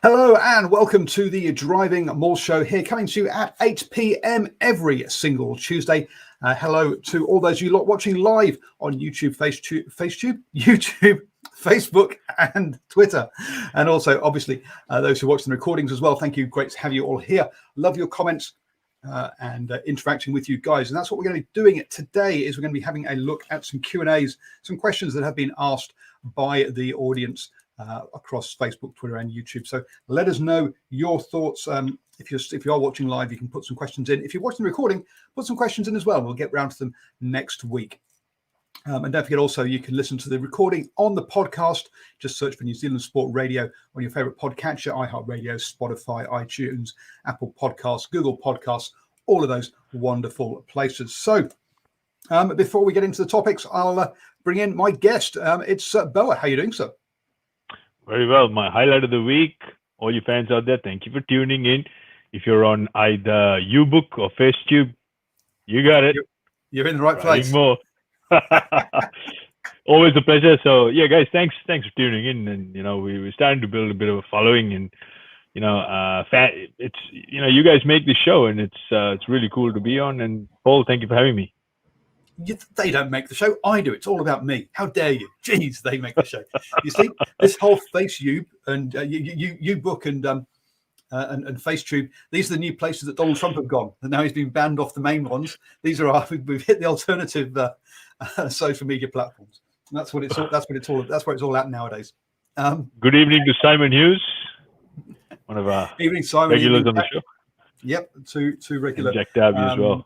Hello and welcome to the DrivingMaul show here, coming to you at 8 p.m. every single Tuesday. Hello to all those you lot watching live on YouTube, Facebook and Twitter. And also, obviously, those who watch the recordings as well. Thank you. Great to have you all here. Love your comments and interacting with you guys. And that's what we're going to be doing today is we're going to be having a look at some Q&As, some questions that have been asked by the audience across Facebook, Twitter, and YouTube. So let us know your thoughts. If you are watching live, you can put some questions in. If you're watching the recording, put some questions in as well. We'll get round to them next week. And don't forget also, you can listen to the recording on the podcast. Just search for New Zealand Sport Radio on your favorite podcatcher, iHeartRadio, Spotify, iTunes, Apple Podcasts, Google Podcasts, all of those wonderful places. So before we get into the topics, I'll bring in my guest. It's Boa. How are you doing, sir? Very well. My highlight of the week, all you fans out there, thank you for tuning in. If you're on either UBook or FaceTube, you got it. You're in the right place. More. Always a pleasure. So yeah, guys, thanks for tuning in. And we're starting to build a bit of a following, and it's you guys make this show, and it's really cool to be on. And Paul, thank you for having me. They don't make the show. I do. It's all about me. How dare you? Jeez, they make the show. You see, this whole FaceTube and UBook and FaceTube, these are the new places that Donald Trump have gone, and now he's been banned off the main ones. These are we've hit the alternative social media platforms. And that's what it's all at nowadays. Good evening to Simon Hughes, one of our regulars on the show. Yep, two regular. And Jack Darby as well.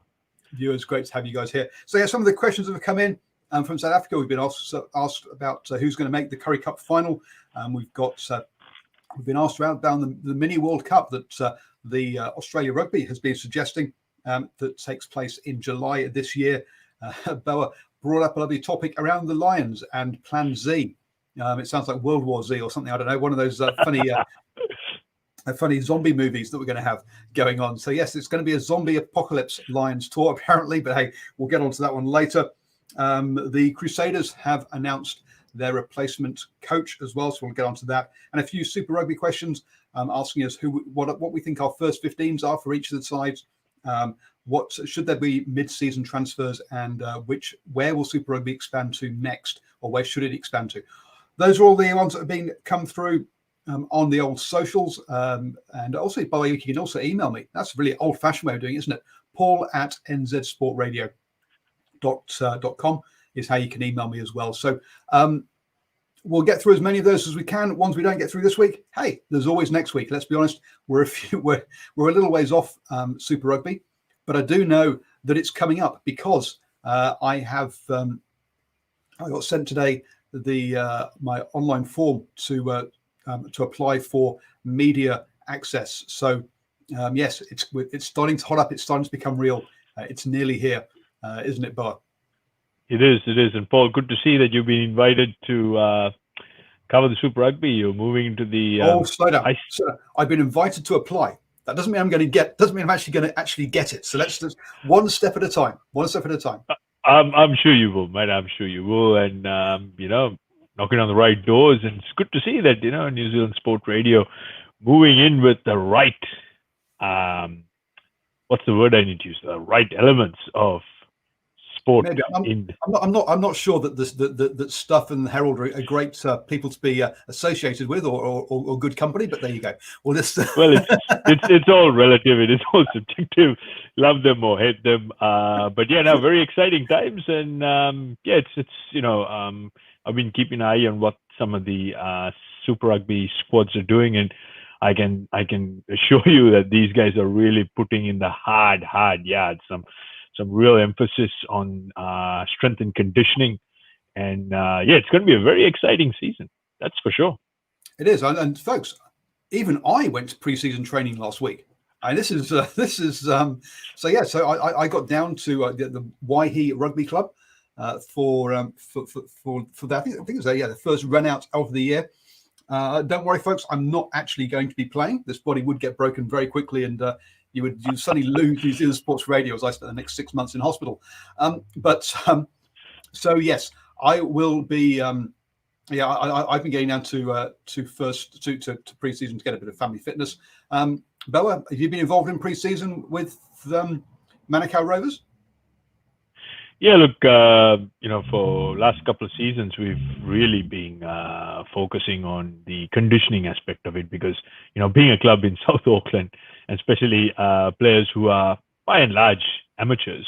Viewers, great to have you guys here. So yeah, some of the questions that have come in from South Africa. We've been asked about who's going to make the Currie Cup final. We've been asked around down the mini World Cup that the Australia Rugby has been suggesting that takes place in July this year. Boa brought up a lovely topic around the Lions and Plan Z. It sounds like World War Z or something. I don't know. One of those funny zombie movies that we're going to have going on. So yes, it's going to be a zombie apocalypse Lions tour apparently, but hey, we'll get onto that one later. The Crusaders have announced their replacement coach as well, so we'll get onto that. And a few Super Rugby questions asking us what we think our first 15s are for each of the sides. What should there be mid-season transfers, and where will Super Rugby expand to next, or where should it expand to? Those are all the ones that have been come through on the old socials, and also, by the way, you can also email me. That's a really old-fashioned way of doing it, isn't it? paul@nzsportradio.com is how you can email me as well. So we'll get through as many of those as we can. Ones we don't get through this week, hey, there's always next week. Let's be honest, we're a little ways off Super Rugby, but I do know that it's coming up because I got sent today my online form to apply for media access. So yes, it's starting to hot up. It's starting to become real. It's nearly here, isn't it, Boa? It is. And Paul, good to see that you've been invited to cover the Super Rugby. You're moving into the. Slow down. I've been invited to apply. That doesn't mean I'm going to get. Doesn't mean I'm actually going to get it. So let's just one step at a time. I'm sure you will, mate. I'm sure you will, and knocking on the right doors. And it's good to see that New Zealand Sport Radio moving in with the right. What's the word I need to use? The right elements of sport. Maybe. I'm not sure that that Stuff and Herald are great people to be associated with or good company, but there you go. Well, it's all relative. It is all subjective. Love them or hate them. But yeah, now very exciting times, and I've been keeping an eye on what some of the Super Rugby squads are doing, and I can assure you that these guys are really putting in the hard yards. Some real emphasis on strength and conditioning, and it's going to be a very exciting season. That's for sure. It is, and folks, even I went to pre-season training last week. And this is so I got down to the Waihi Rugby Club for that. I think it was the first run out of the year. Don't worry, folks. I'm not actually going to be playing. This body would get broken very quickly, and you suddenly lose New Zealand Sports Radio as I spend the next 6 months in hospital. So yes, I will be Yeah, I've been getting down to pre-season to get a bit of family fitness. Boa, have you been involved in pre-season with Manukau Rovers? Yeah, look, for last couple of seasons, we've really been focusing on the conditioning aspect of it because, being a club in South Auckland, especially players who are by and large amateurs,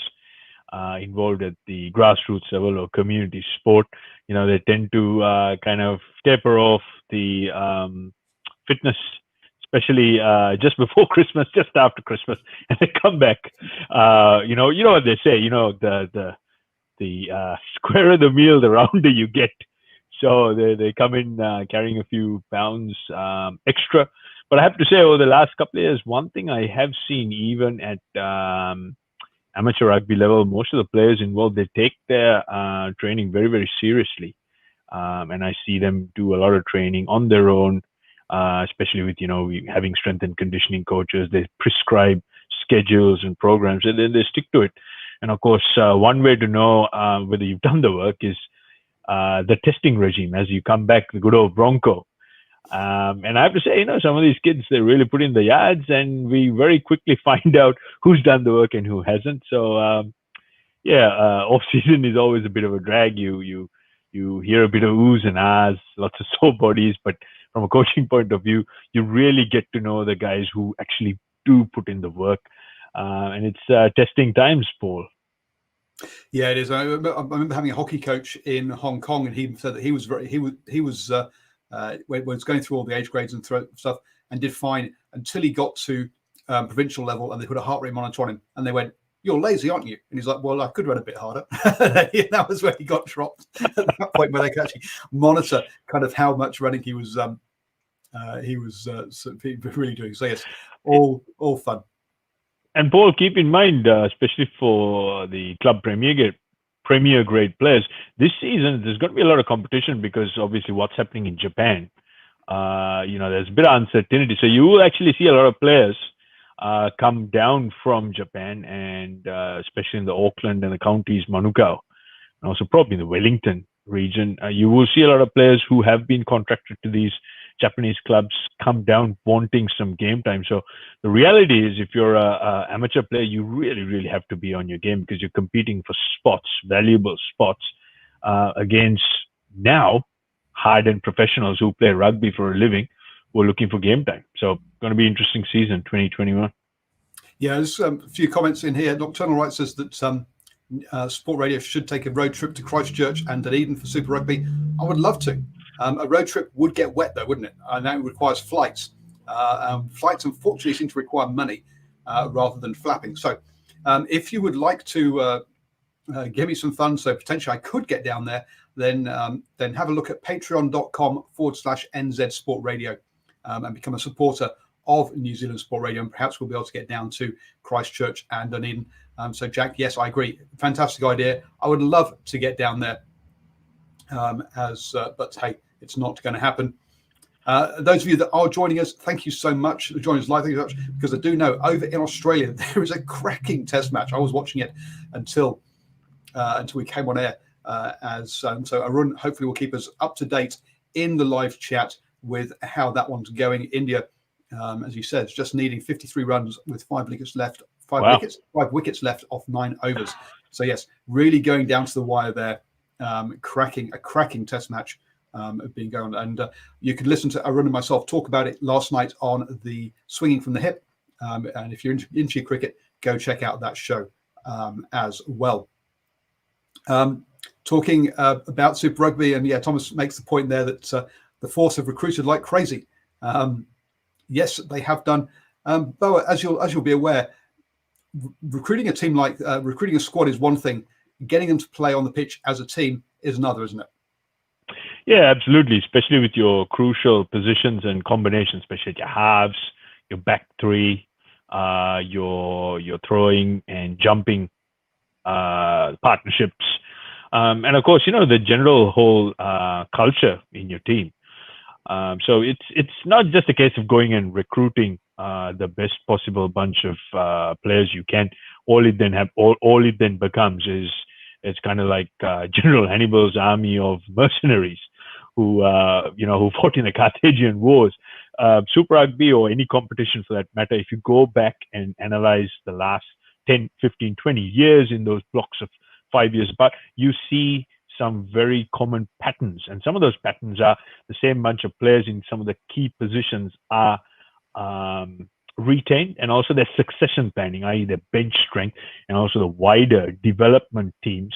involved at the grassroots level or community sport, they tend to kind of taper off the fitness, especially just before Christmas, just after Christmas, and they come back. You know what they say. The squarer the meal, the rounder you get. So they come in carrying a few pounds extra. But I have to say, over the last couple of years, one thing I have seen, even at amateur rugby level, most of the players involved, they take their training very, very seriously. And I see them do a lot of training on their own, especially with, having strength and conditioning coaches. They prescribe schedules and programs, and then they stick to it. And of course, one way to know whether you've done the work is the testing regime as you come back, the good old Bronco. And I have to say, some of these kids, they really put in the yards, and we very quickly find out who's done the work and who hasn't. So, off season is always a bit of a drag. You hear a bit of oohs and ahs, lots of sore bodies, but from a coaching point of view, you really get to know the guys who actually do put in the work. And it's testing times, Paul. Yeah, it is. I remember having a hockey coach in Hong Kong, and he said that he was going through all the age grades and stuff, and did fine until he got to provincial level, and they put a heart rate monitor on him, and they went, "You're lazy, aren't you?" And he's like, "Well, I could run a bit harder." That was where he got dropped at that point, where they could actually monitor kind of how much running he was really doing. So yes, all fun. And Paul, keep in mind, especially for the club premier grade players, this season there's going to be a lot of competition because obviously what's happening in Japan, there's a bit of uncertainty. So you will actually see a lot of players come down from Japan, and especially in the Auckland and the counties, Manukau, and also probably in the Wellington region, you will see a lot of players who have been contracted to these Japanese clubs come down wanting some game time. So the reality is, if you're a amateur player, you really, really have to be on your game because you're competing for spots, valuable spots, against now hardened professionals who play rugby for a living, who are looking for game time. So going to be an interesting season, 2021. Yeah, there's a few comments in here. Nocturnal Right says that Sport Radio should take a road trip to Christchurch and Dunedin for Super Rugby. I would love to. A road trip would get wet, though, wouldn't it? And that requires flights. Flights, unfortunately, seem to require money rather than flapping. So if you would like to give me some funds, so potentially I could get down there, then have a look at patreon.com/NZ Sport Radio and become a supporter of New Zealand Sport Radio, and perhaps we'll be able to get down to Christchurch and Dunedin. So, Jack, yes, I agree. Fantastic idea. I would love to get down there, but hey, it's not going to happen. Those of you that are joining us, thank you so much for joining us live. Thank you so much, because I do know over in Australia there is a cracking test match. I was watching it until we came on air. So Arun hopefully will keep us up to date in the live chat with how that one's going. India, as you said, just needing 53 runs with 5 wickets left. Five wickets left off 9 overs. So yes, really going down to the wire there. Cracking test match being going on. And you could listen to Arun and myself talk about it last night on the Swinging from the Hip. And if you're into cricket, go check out that show as well. Talking about Super Rugby, and Thomas makes the point there that the Force have recruited like crazy. Yes, they have done. Boa, as you'll be aware, recruiting a team recruiting a squad is one thing. Getting them to play on the pitch as a team is another, isn't it? Yeah, absolutely. Especially with your crucial positions and combinations, especially your halves, your back three, your throwing and jumping partnerships, and of course, the general whole culture in your team. So it's not just a case of going and recruiting the best possible bunch of players you can. All it then becomes is it's kind of like General Hannibal's army of mercenaries who fought in the Carthaginian Wars. Super Rugby, or any competition for that matter, if you go back and analyze the last 10, 15, 20 years in those blocks of 5 years apart, you see some very common patterns. And some of those patterns are the same bunch of players in some of the key positions are retained, and also their succession planning, i.e. their bench strength, and also the wider development teams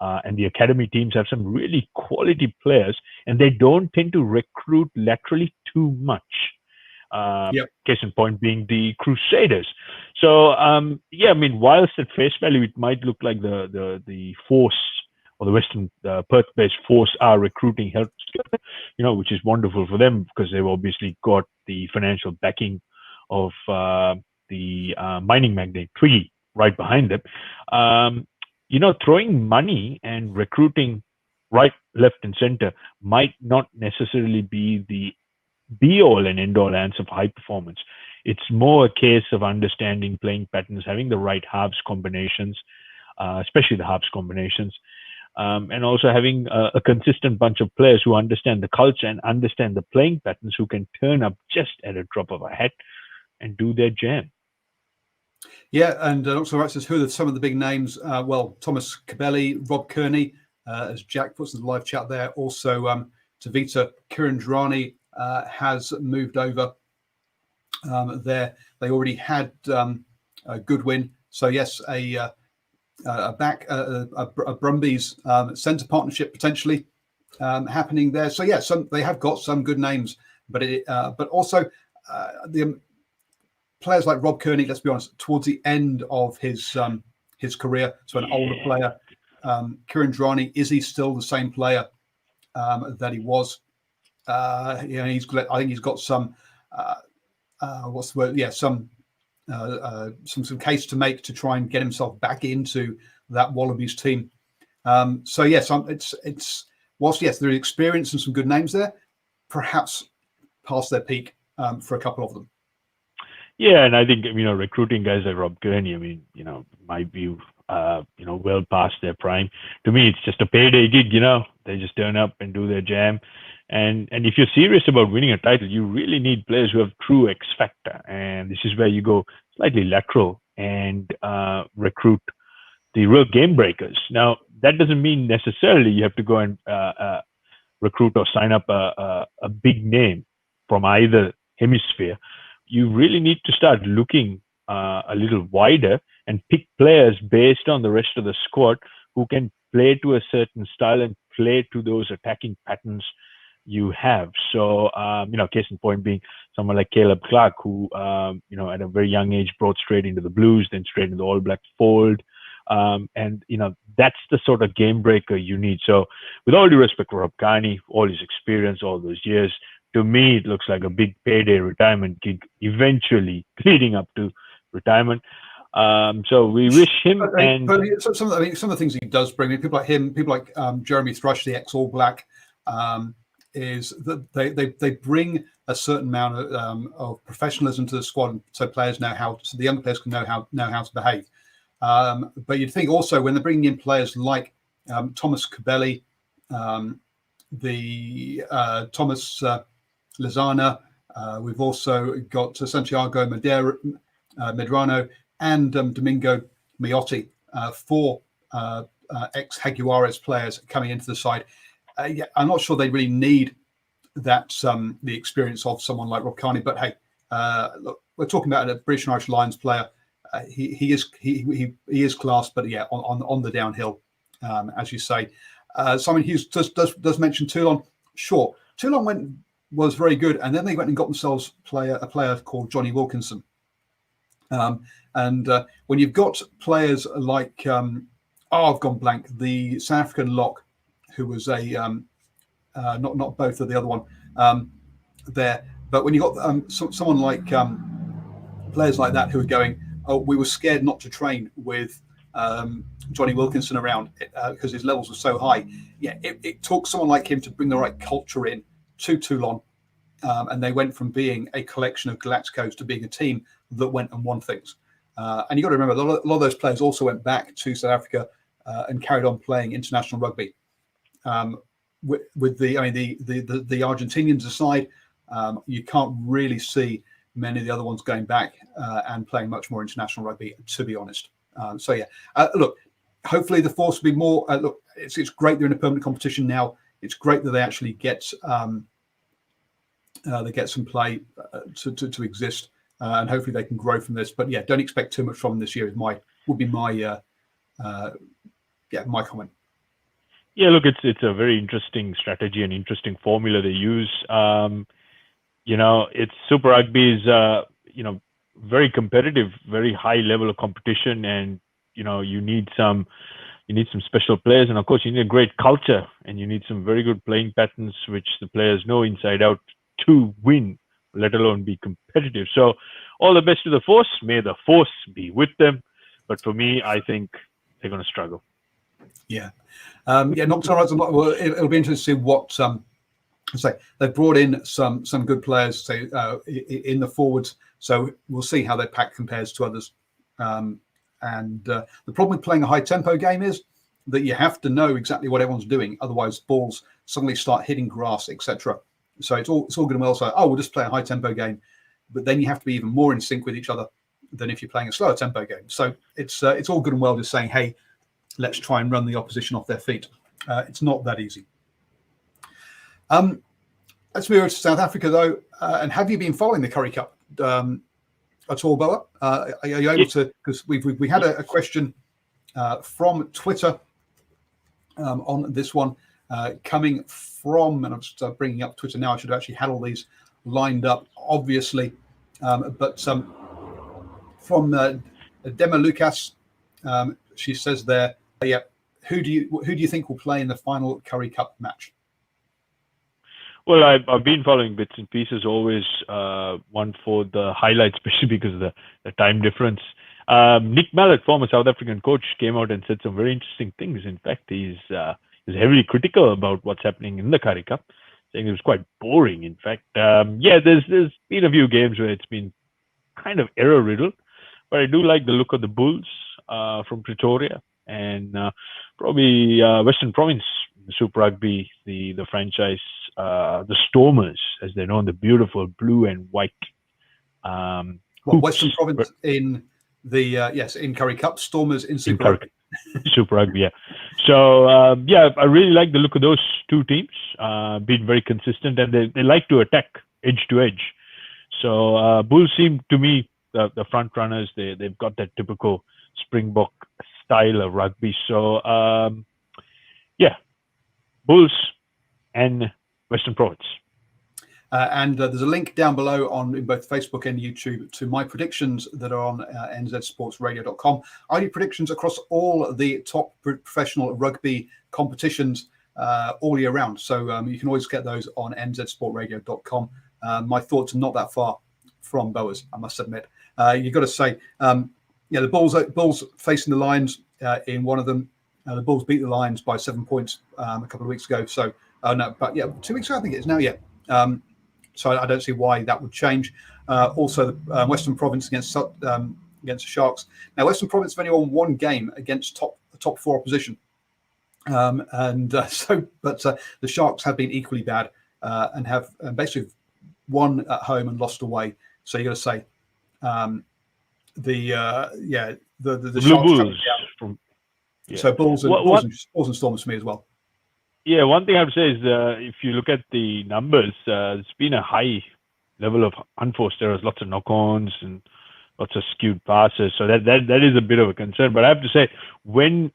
and the academy teams have some really quality players, and they don't tend to recruit laterally too much. Case in point being the Crusaders. So whilst at face value it might look like the force or the Western Perth-based force are recruiting help, which is wonderful for them because they've obviously got the financial backing of the mining magnate Twiggy right behind them. Throwing money and recruiting right, left, and center might not necessarily be the be-all and end-all answer for high performance. It's more a case of understanding playing patterns, having the right halves combinations, especially the halves combinations, and also having a consistent bunch of players who understand the culture and understand the playing patterns, who can turn up just at a drop of a hat and do their jam. Yeah, and also Rex says, who are some of the big names? Thomas Cabelli, Rob Currie, as Jack puts in the live chat there. Also, Tavita Kirandrani has moved over there. They already had Goodwin. So, yes, a Brumbies centre partnership potentially happening there. So, yeah, they have got some good names, but also the players like Rob Currie, let's be honest, towards the end of his career, so an older player. Kirandrani, is he still the same player that he was? I think he's got some what's the word? Yeah, some case to make to try and get himself back into that Wallabies team. So yes, it's whilst yes, there is experience and some good names there, perhaps past their peak for a couple of them. Yeah, and I think recruiting guys like Rob Currie, my view, well past their prime. To me, it's just a payday gig. They just turn up and do their jam. And if you're serious about winning a title, you really need players who have true X factor. And this is where you go slightly lateral and recruit the real game breakers. Now, that doesn't mean necessarily you have to go and recruit or sign up a big name from either hemisphere. You really need to start looking a little wider and pick players based on the rest of the squad who can play to a certain style and play to those attacking patterns you have. So, case in point being someone like Caleb Clark, who, at a very young age brought straight into the Blues, then straight into the All Blacks fold. And that's the sort of game breaker you need. So with all due respect for Rob Currie, all his experience, all those years, to me, it looks like a big payday retirement gig eventually leading up to retirement. So we wish him. Some of the things he does bring, people like him, people like Jeremy Thrush, the ex-All Black, is that they bring a certain amount of professionalism to the squad, so players know so the young players can know how to behave. But you'd think also when they're bringing in players like Thomas Cabelli, Thomas Lozana, we've also got Santiago Medrano and Domingo Miotti, four ex-Jaguares players coming into the side. I'm not sure they really need that the experience of someone like Rob Currie, but hey, look, we're talking about a British and Irish Lions player. He is class, but yeah, on the downhill, as you say. Simon Hughes does mention Toulon. Sure, Toulon was very good, and then they went and got themselves a player called Johnny Wilkinson. And when you've got players like I've gone blank, the South African lock, who was a not both of the other one there, but when you got someone like players like that who are going, oh, we were scared not to train with Johnny Wilkinson around because his levels were so high. Yeah, it took someone like him to bring the right culture in to Toulon, and they went from being a collection of Galacticos to being a team that went and won things. And you got to remember, a lot of those players also went back to South Africa and carried on playing international rugby. with the Argentinians aside, you can't really see many of the other ones going back and playing much more international rugby, to be honest. Look, hopefully the force will be more. Look, it's great they're in a permanent competition now. It's great that they actually get some play to exist, and hopefully they can grow from this. But yeah, don't expect too much from them this year. Would be my comment. Yeah, look, it's a very interesting strategy and interesting formula they use. It's Super Rugby is very competitive, very high level of competition, and you need some special players, and of course you need a great culture, and you need some very good playing patterns which the players know inside out to win, let alone be competitive. So all the best to the force. May the force be with them. But for me, I think they're going to struggle. Yeah. Nocturne, well, it'll be interesting to see what they've brought in some good players in the forwards, so we'll see how their pack compares to others. And the problem with playing a high tempo game is that you have to know exactly what everyone's doing, otherwise balls suddenly start hitting grass, etc. So it's all good and well. So we'll just play a high tempo game, but then you have to be even more in sync with each other than if you're playing a slower tempo game. So it's all good and well just saying, hey, let's try and run the opposition off their feet. It's not that easy. Let's move over to South Africa, though. And have you been following the Currie Cup at all, Boa? Are you able to? Because we had a question from Twitter on this one coming from, and I'm just bringing up Twitter now. I should have actually had all these lined up, obviously. But from Dema Lucas, she says there, who do you think will play in the final Currie Cup match? Well, I've been following bits and pieces, always one for the highlights, especially because of the time difference. Nick Mallett, former South African coach, came out and said some very interesting things. In fact, he's heavily critical about what's happening in the Currie Cup, saying it was quite boring. In fact, there's been a few games where it's been kind of error-riddled, but I do like the look of the Bulls from Pretoria, and probably Western Province Super Rugby, the franchise, the Stormers, as they're known, the beautiful blue and white. Western Province in the in Currie Cup, Stormers in Super Rugby. Super Rugby, yeah. So I really like the look of those two teams. Been very consistent, and they like to attack edge to edge. So Bulls seem to me the front runners. They've got that typical Springbok style of rugby. So Bulls and Western Province. And there's a link down below in both Facebook and YouTube to my predictions that are on nzsportsradio.com. I do predictions across all the top professional rugby competitions all year round. So you can always get those on nzsportradio.com. My thoughts are not that far from Boa's, I must admit. You've got to say, the Bulls facing the Lions in one of them. The Bulls beat the Lions by 7 points a couple of weeks ago. So, 2 weeks ago, I think it is now, so I don't see why that would change. Also, the Western Province against the Sharks. Now, Western Province have only won one game against top four opposition. But the Sharks have been equally bad and have basically won at home and lost away. So you got to say the Sharks. So Bulls and Stormers for me as well. Yeah, one thing I would say is if you look at the numbers, it's been a high level of unforced errors, lots of knock-ons and lots of skewed passes. So that is a bit of a concern. But I have to say, when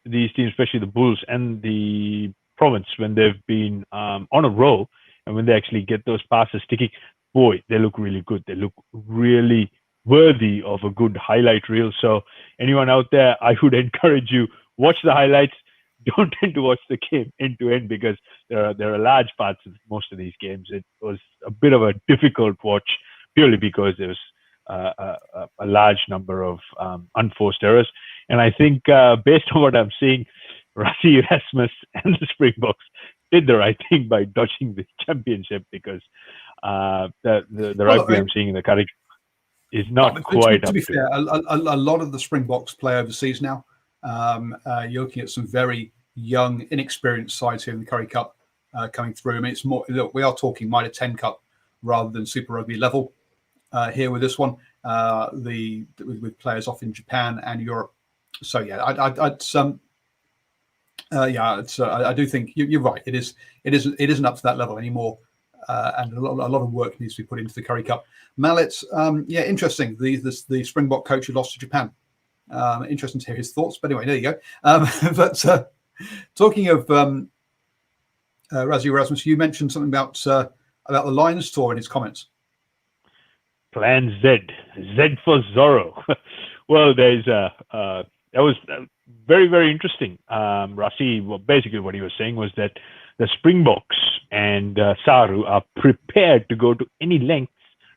these teams, especially the Bulls and the Province, when they've been on a roll and when they actually get those passes sticking, boy, they look really good. They look really worthy of a good highlight reel. So anyone out there, I would encourage you, watch the highlights. Don't tend to watch the game end to end, because there are large parts of most of these games. It was a bit of a difficult watch purely because there was a large number of unforced errors. And I think based on what I'm seeing, Rassie Erasmus and the Springboks did the right thing by dodging the championship, because the rugby I'm seeing in the Currie is not quite up to. To be fair, a lot of the Springboks play overseas now. You're looking at some very young, inexperienced sides here in the Currie Cup. coming through. I mean, it's more. Look, we are talking Mitre 10 Cup rather than Super Rugby level here with this one. With players off in Japan and Europe. So yeah, I do think you're right. It isn't up to that level anymore, and a lot of work needs to be put into the Currie Cup. Mallet, interesting. The Springbok coach who lost to Japan. Interesting to hear his thoughts. But anyway, there you go. But talking of Rassie Erasmus, you mentioned something about the Lions tour in his comments. Plan Z for Zorro. Well, there's that was very, very interesting. Rassie, well, basically what he was saying was that the Springboks and Saru are prepared to go to any lengths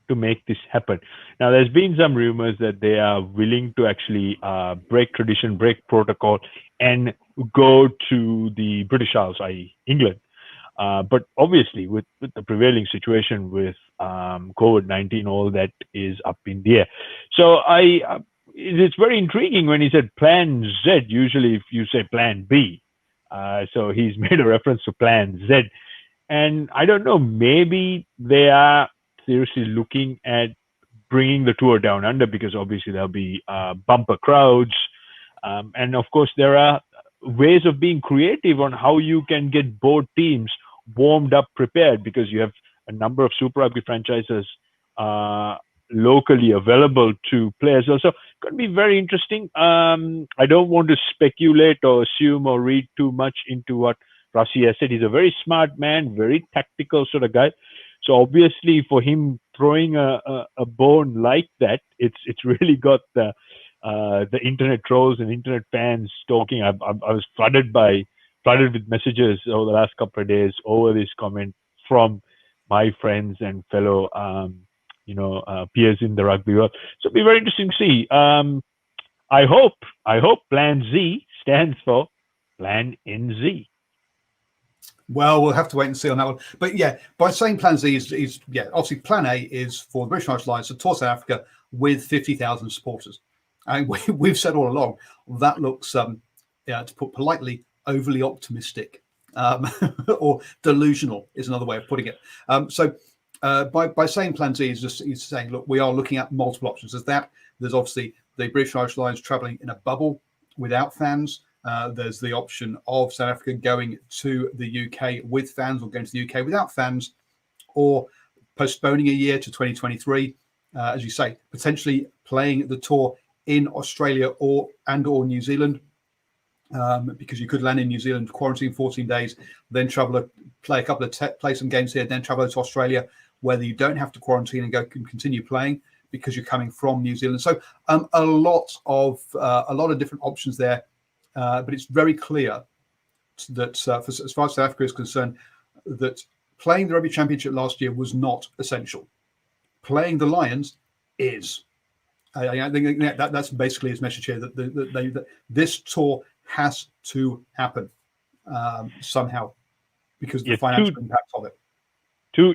to make this happen. Now, there's been some rumors that they are willing to actually break tradition, break protocol, and go to the British Isles, i.e. England. But obviously, with the prevailing situation with COVID-19, all that is up in the air. So it's very intriguing when he said Plan Z. Usually, if you say Plan B, so he's made a reference to Plan Z. And I don't know, maybe they are seriously looking at bringing the tour down under, because obviously there'll be bumper crowds. And of course, there are ways of being creative on how you can get both teams warmed up, prepared, because you have a number of Super Rugby franchises locally available to players. Also, going to be very interesting. I don't want to speculate or assume or read too much into what Rassie has said. He's a very smart man, very tactical sort of guy. So obviously, for him throwing a bone like that, it's really got the internet trolls and internet fans talking. I was flooded with messages over the last couple of days over this comment from my friends and fellow peers in the rugby world. So it'll be very interesting to see. I hope Plan Z stands for Plan NZ. Well, we'll have to wait and see on that one. But yeah, by saying Plan Z is obviously Plan A is for the British Irish Lions to tour South Africa with 50,000 supporters. And we've said all along that looks, to put politely, overly optimistic, or delusional is another way of putting it. So by saying Plan Z is saying, look, we are looking at multiple options. There's obviously the British Irish Lions travelling in a bubble without fans. There's the option of South Africa going to the UK with fans, or going to the UK without fans, or postponing a year to 2023, as you say, potentially playing the tour in Australia or New Zealand, because you could land in New Zealand, quarantine 14 days, then travel, play a couple of play some games here, then travel to Australia, where you don't have to quarantine and go and continue playing because you're coming from New Zealand. So a lot of different options there. But it's very clear that as far as South Africa is concerned, that playing the Rugby Championship last year was not essential. Playing the Lions is. I think that's basically his message here, that this tour has to happen somehow because of the financial impact of it. Two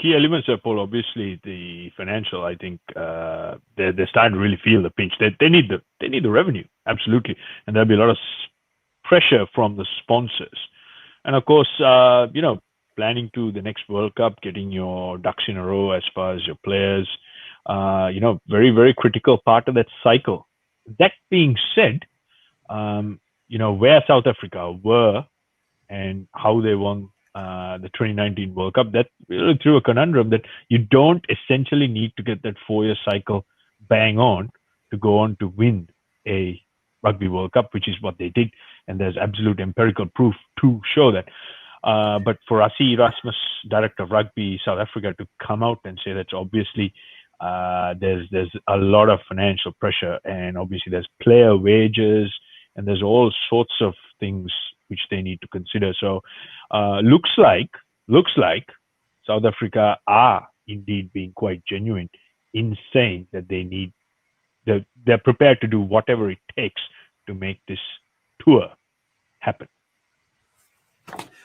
key elements there, Paul. Obviously, the financial. I think they're starting to really feel the pinch. They need the revenue, absolutely, and there'll be a lot of pressure from the sponsors. And of course, planning to the next World Cup, getting your ducks in a row as far as your players. Very, very critical part of that cycle. That being said, where South Africa were and how they won the 2019 World Cup, that really threw a conundrum that you don't essentially need to get that 4-year cycle bang on to go on to win a Rugby World Cup, which is what they did. And there's absolute empirical proof to show that. But for Rassie Erasmus, Director of Rugby South Africa, to come out and say that obviously there's a lot of financial pressure, and obviously there's player wages, and there's all sorts of things which they need to consider. So looks like South Africa are indeed being quite genuine in saying that they're prepared to do whatever it takes to make this tour happen.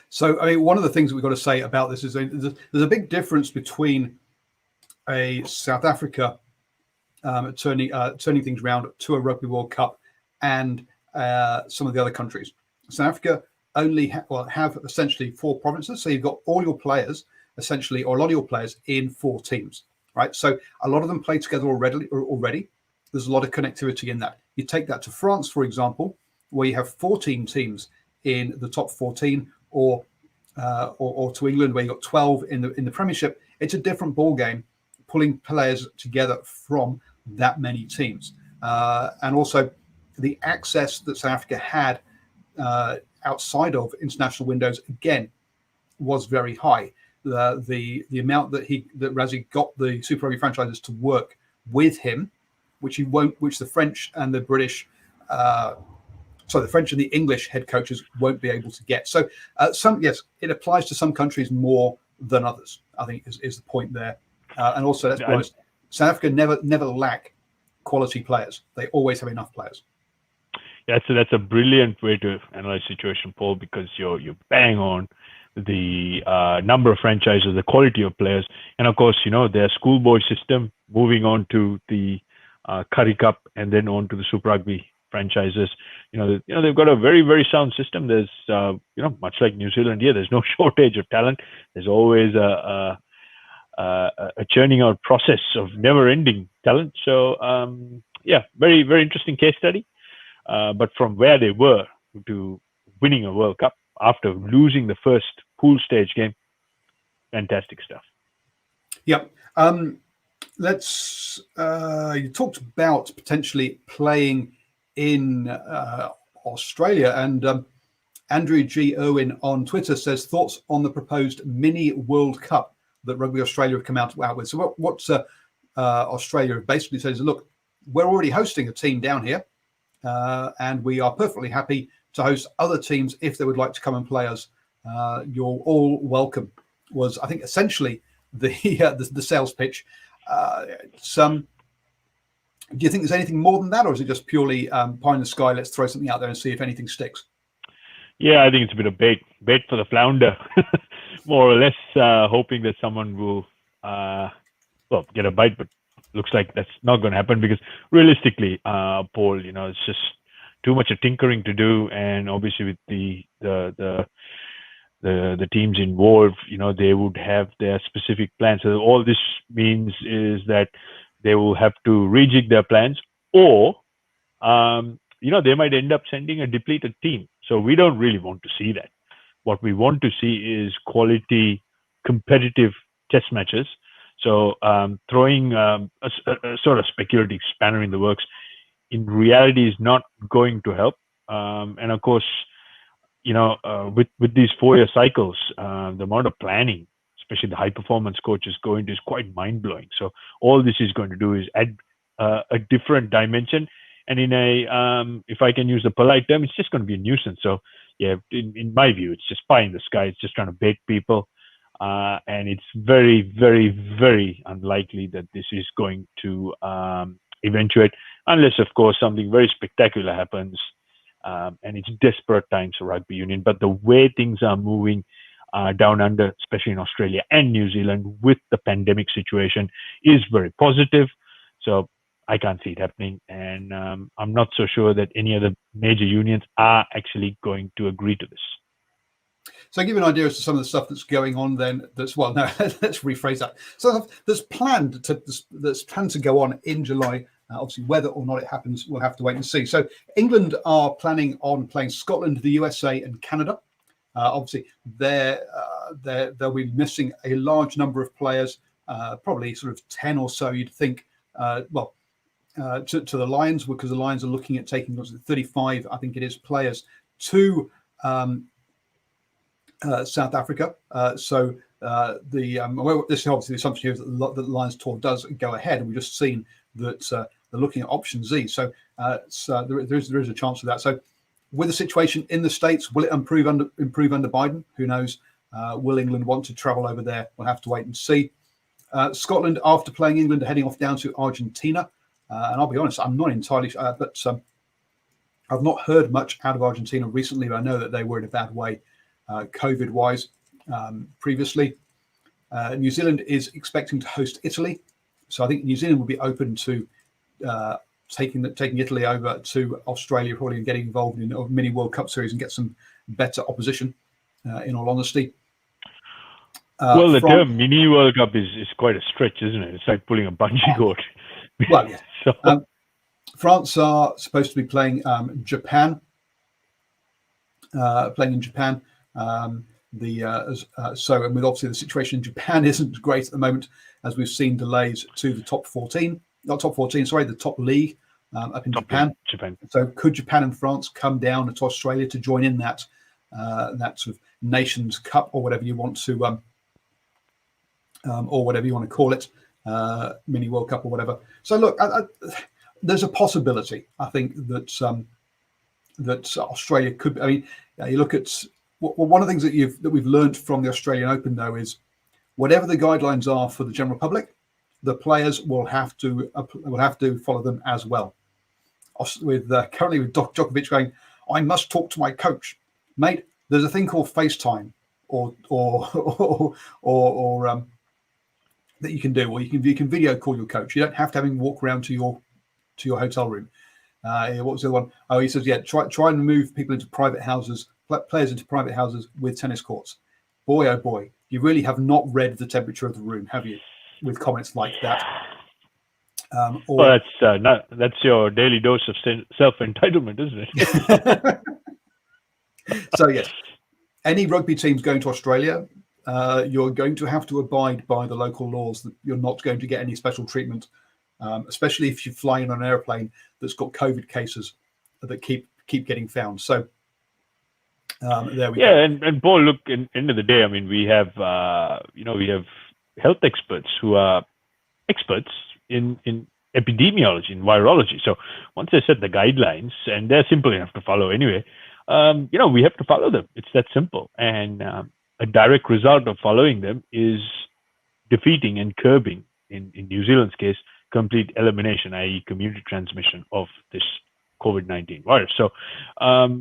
So, I mean, one of the things we've got to say about this is there's a big difference between a South Africa turning things around to a Rugby World Cup and some of the other countries. South Africa only have essentially 4 provinces. So you've got all your players essentially, or a lot of your players in 4 teams, right? So a lot of them play together already. There's a lot of connectivity in that. You take that to France, for example, where you have 14 teams in the top 14, or to England, where you got 12 in the Premiership. It's a different ball game, pulling players together from that many teams, and also the access that South Africa had outside of international windows again was very high. The amount that Rassie got the Super Rugby franchises to work with him, which the French and the British, the French and the English head coaches won't be able to get. So it applies to some countries more than others, I think is the point there. And also, let's be honest, South Africa never lack quality players. They always have enough players. Yeah, so that's a brilliant way to analyze situation, Paul, because you're bang on the number of franchises, the quality of players, and of course, their schoolboy system moving on to the Currie Cup and then on to the Super Rugby franchises. They've got a very, very sound system. There's much like New Zealand here, there's no shortage of talent. There's always a churning out process of never-ending talent. So very, very interesting case study. But from where they were to winning a World Cup after losing the first pool stage game, fantastic stuff. Yep. You talked about potentially playing in Australia, and Andrew G. Irwin on Twitter says, thoughts on the proposed mini World Cup that Rugby Australia have come out with. So what Australia basically says, look, we're already hosting a team down here, and we are perfectly happy to host other teams if they would like to come and play us. You're all welcome, was, I think, essentially the sales pitch. Do you think there's anything more than that, or is it just purely pie in the sky, let's throw something out there and see if anything sticks? Yeah, I think it's a bit of bait for the flounder, more or less, hoping that someone will get a bite, but looks like that's not going to happen, because realistically, Paul, it's just too much of tinkering to do, and obviously with the teams involved, they would have their specific plans. So all this means is that they will have to rejig their plans, or they might end up sending a depleted team. So we don't really want to see that. What we want to see is quality, competitive test matches. So throwing a sort of speculative spanner in the works in reality is not going to help. And of course, with these 4-year cycles, the amount of planning, especially the high performance coaches go into, is quite mind blowing. So all this is going to do is add a different dimension. And in if I can use a polite term, it's just going to be a nuisance. So yeah, in my view, it's just pie in the sky. It's just trying to bait people. And it's very, very, very unlikely that this is going to eventuate, unless, of course, something very spectacular happens. And it's desperate times for rugby union. But the way things are moving down under, especially in Australia and New Zealand with the pandemic situation, is very positive. So I can't see it happening. And I'm not so sure that any other major unions are actually going to agree to this. So give you an idea as to some of the stuff that's going on then. Let's rephrase that. So that's planned to go on in July. Obviously, whether or not it happens, we'll have to wait and see. So England are planning on playing Scotland, the USA, and Canada. Obviously, they'll be missing a large number of players, probably sort of 10 or so, you'd think, to the Lions, because the Lions are looking at taking 35, I think it is, players to South Africa. This is obviously the assumption here is that the Lions tour does go ahead, and we've just seen that they're looking at option Z. So there is a chance of that. So with the situation in the States, will it improve under Biden? Who knows? Will England want to travel over there? We'll have to wait and see. Scotland, after playing England, are heading off down to Argentina. And I'll be honest, I'm not entirely sure, but I've not heard much out of Argentina recently, but I know that they were in a bad way COVID-wise previously. New Zealand is expecting to host Italy. So I think New Zealand will be open to taking Italy over to Australia, probably, and getting involved in a mini World Cup series and get some better opposition, in all honesty. Well, the term mini World Cup is quite a stretch, isn't it? It's like pulling a bungee cord. Well, yes. So, France are supposed to be playing Japan, playing in Japan. And with obviously the situation in Japan isn't great at the moment, as we've seen delays to the top 14, not top 14, sorry, the top league up in Japan. So could Japan and France come down to Australia to join in that sort of Nations Cup, or whatever you want to call it, mini World Cup or whatever. So look, there's a possibility, I think, that that Australia could. I mean, you look at one of the things that we've learned from the Australian Open, though, is whatever the guidelines are for the general public, the players will have to follow them as well. Currently with Djokovic going, I must talk to my coach, mate. There's a thing called FaceTime, or that you can do, or you can video call your coach. You don't have to have him walk around to your hotel room. What was the other one? Oh, he says, yeah, try and move people into private houses, players into private houses with tennis courts. Boy, oh boy, you really have not read the temperature of the room, have you? With comments like that. Well, that's your daily dose of self-entitlement, isn't it? So yes, any rugby teams going to Australia, you're going to have to abide by the local laws. That you're not going to get any special treatment, especially if you fly in on an airplane that's got COVID cases that keep getting found. So there we go. Yeah, and Paul, look, end of the day, I mean, we have we have health experts who are experts in epidemiology, in virology. So once they set the guidelines, and they're simple enough to follow anyway, we have to follow them. It's that simple. And a direct result of following them is defeating and curbing, in New Zealand's case, complete elimination, i.e. community transmission of this COVID-19 virus. So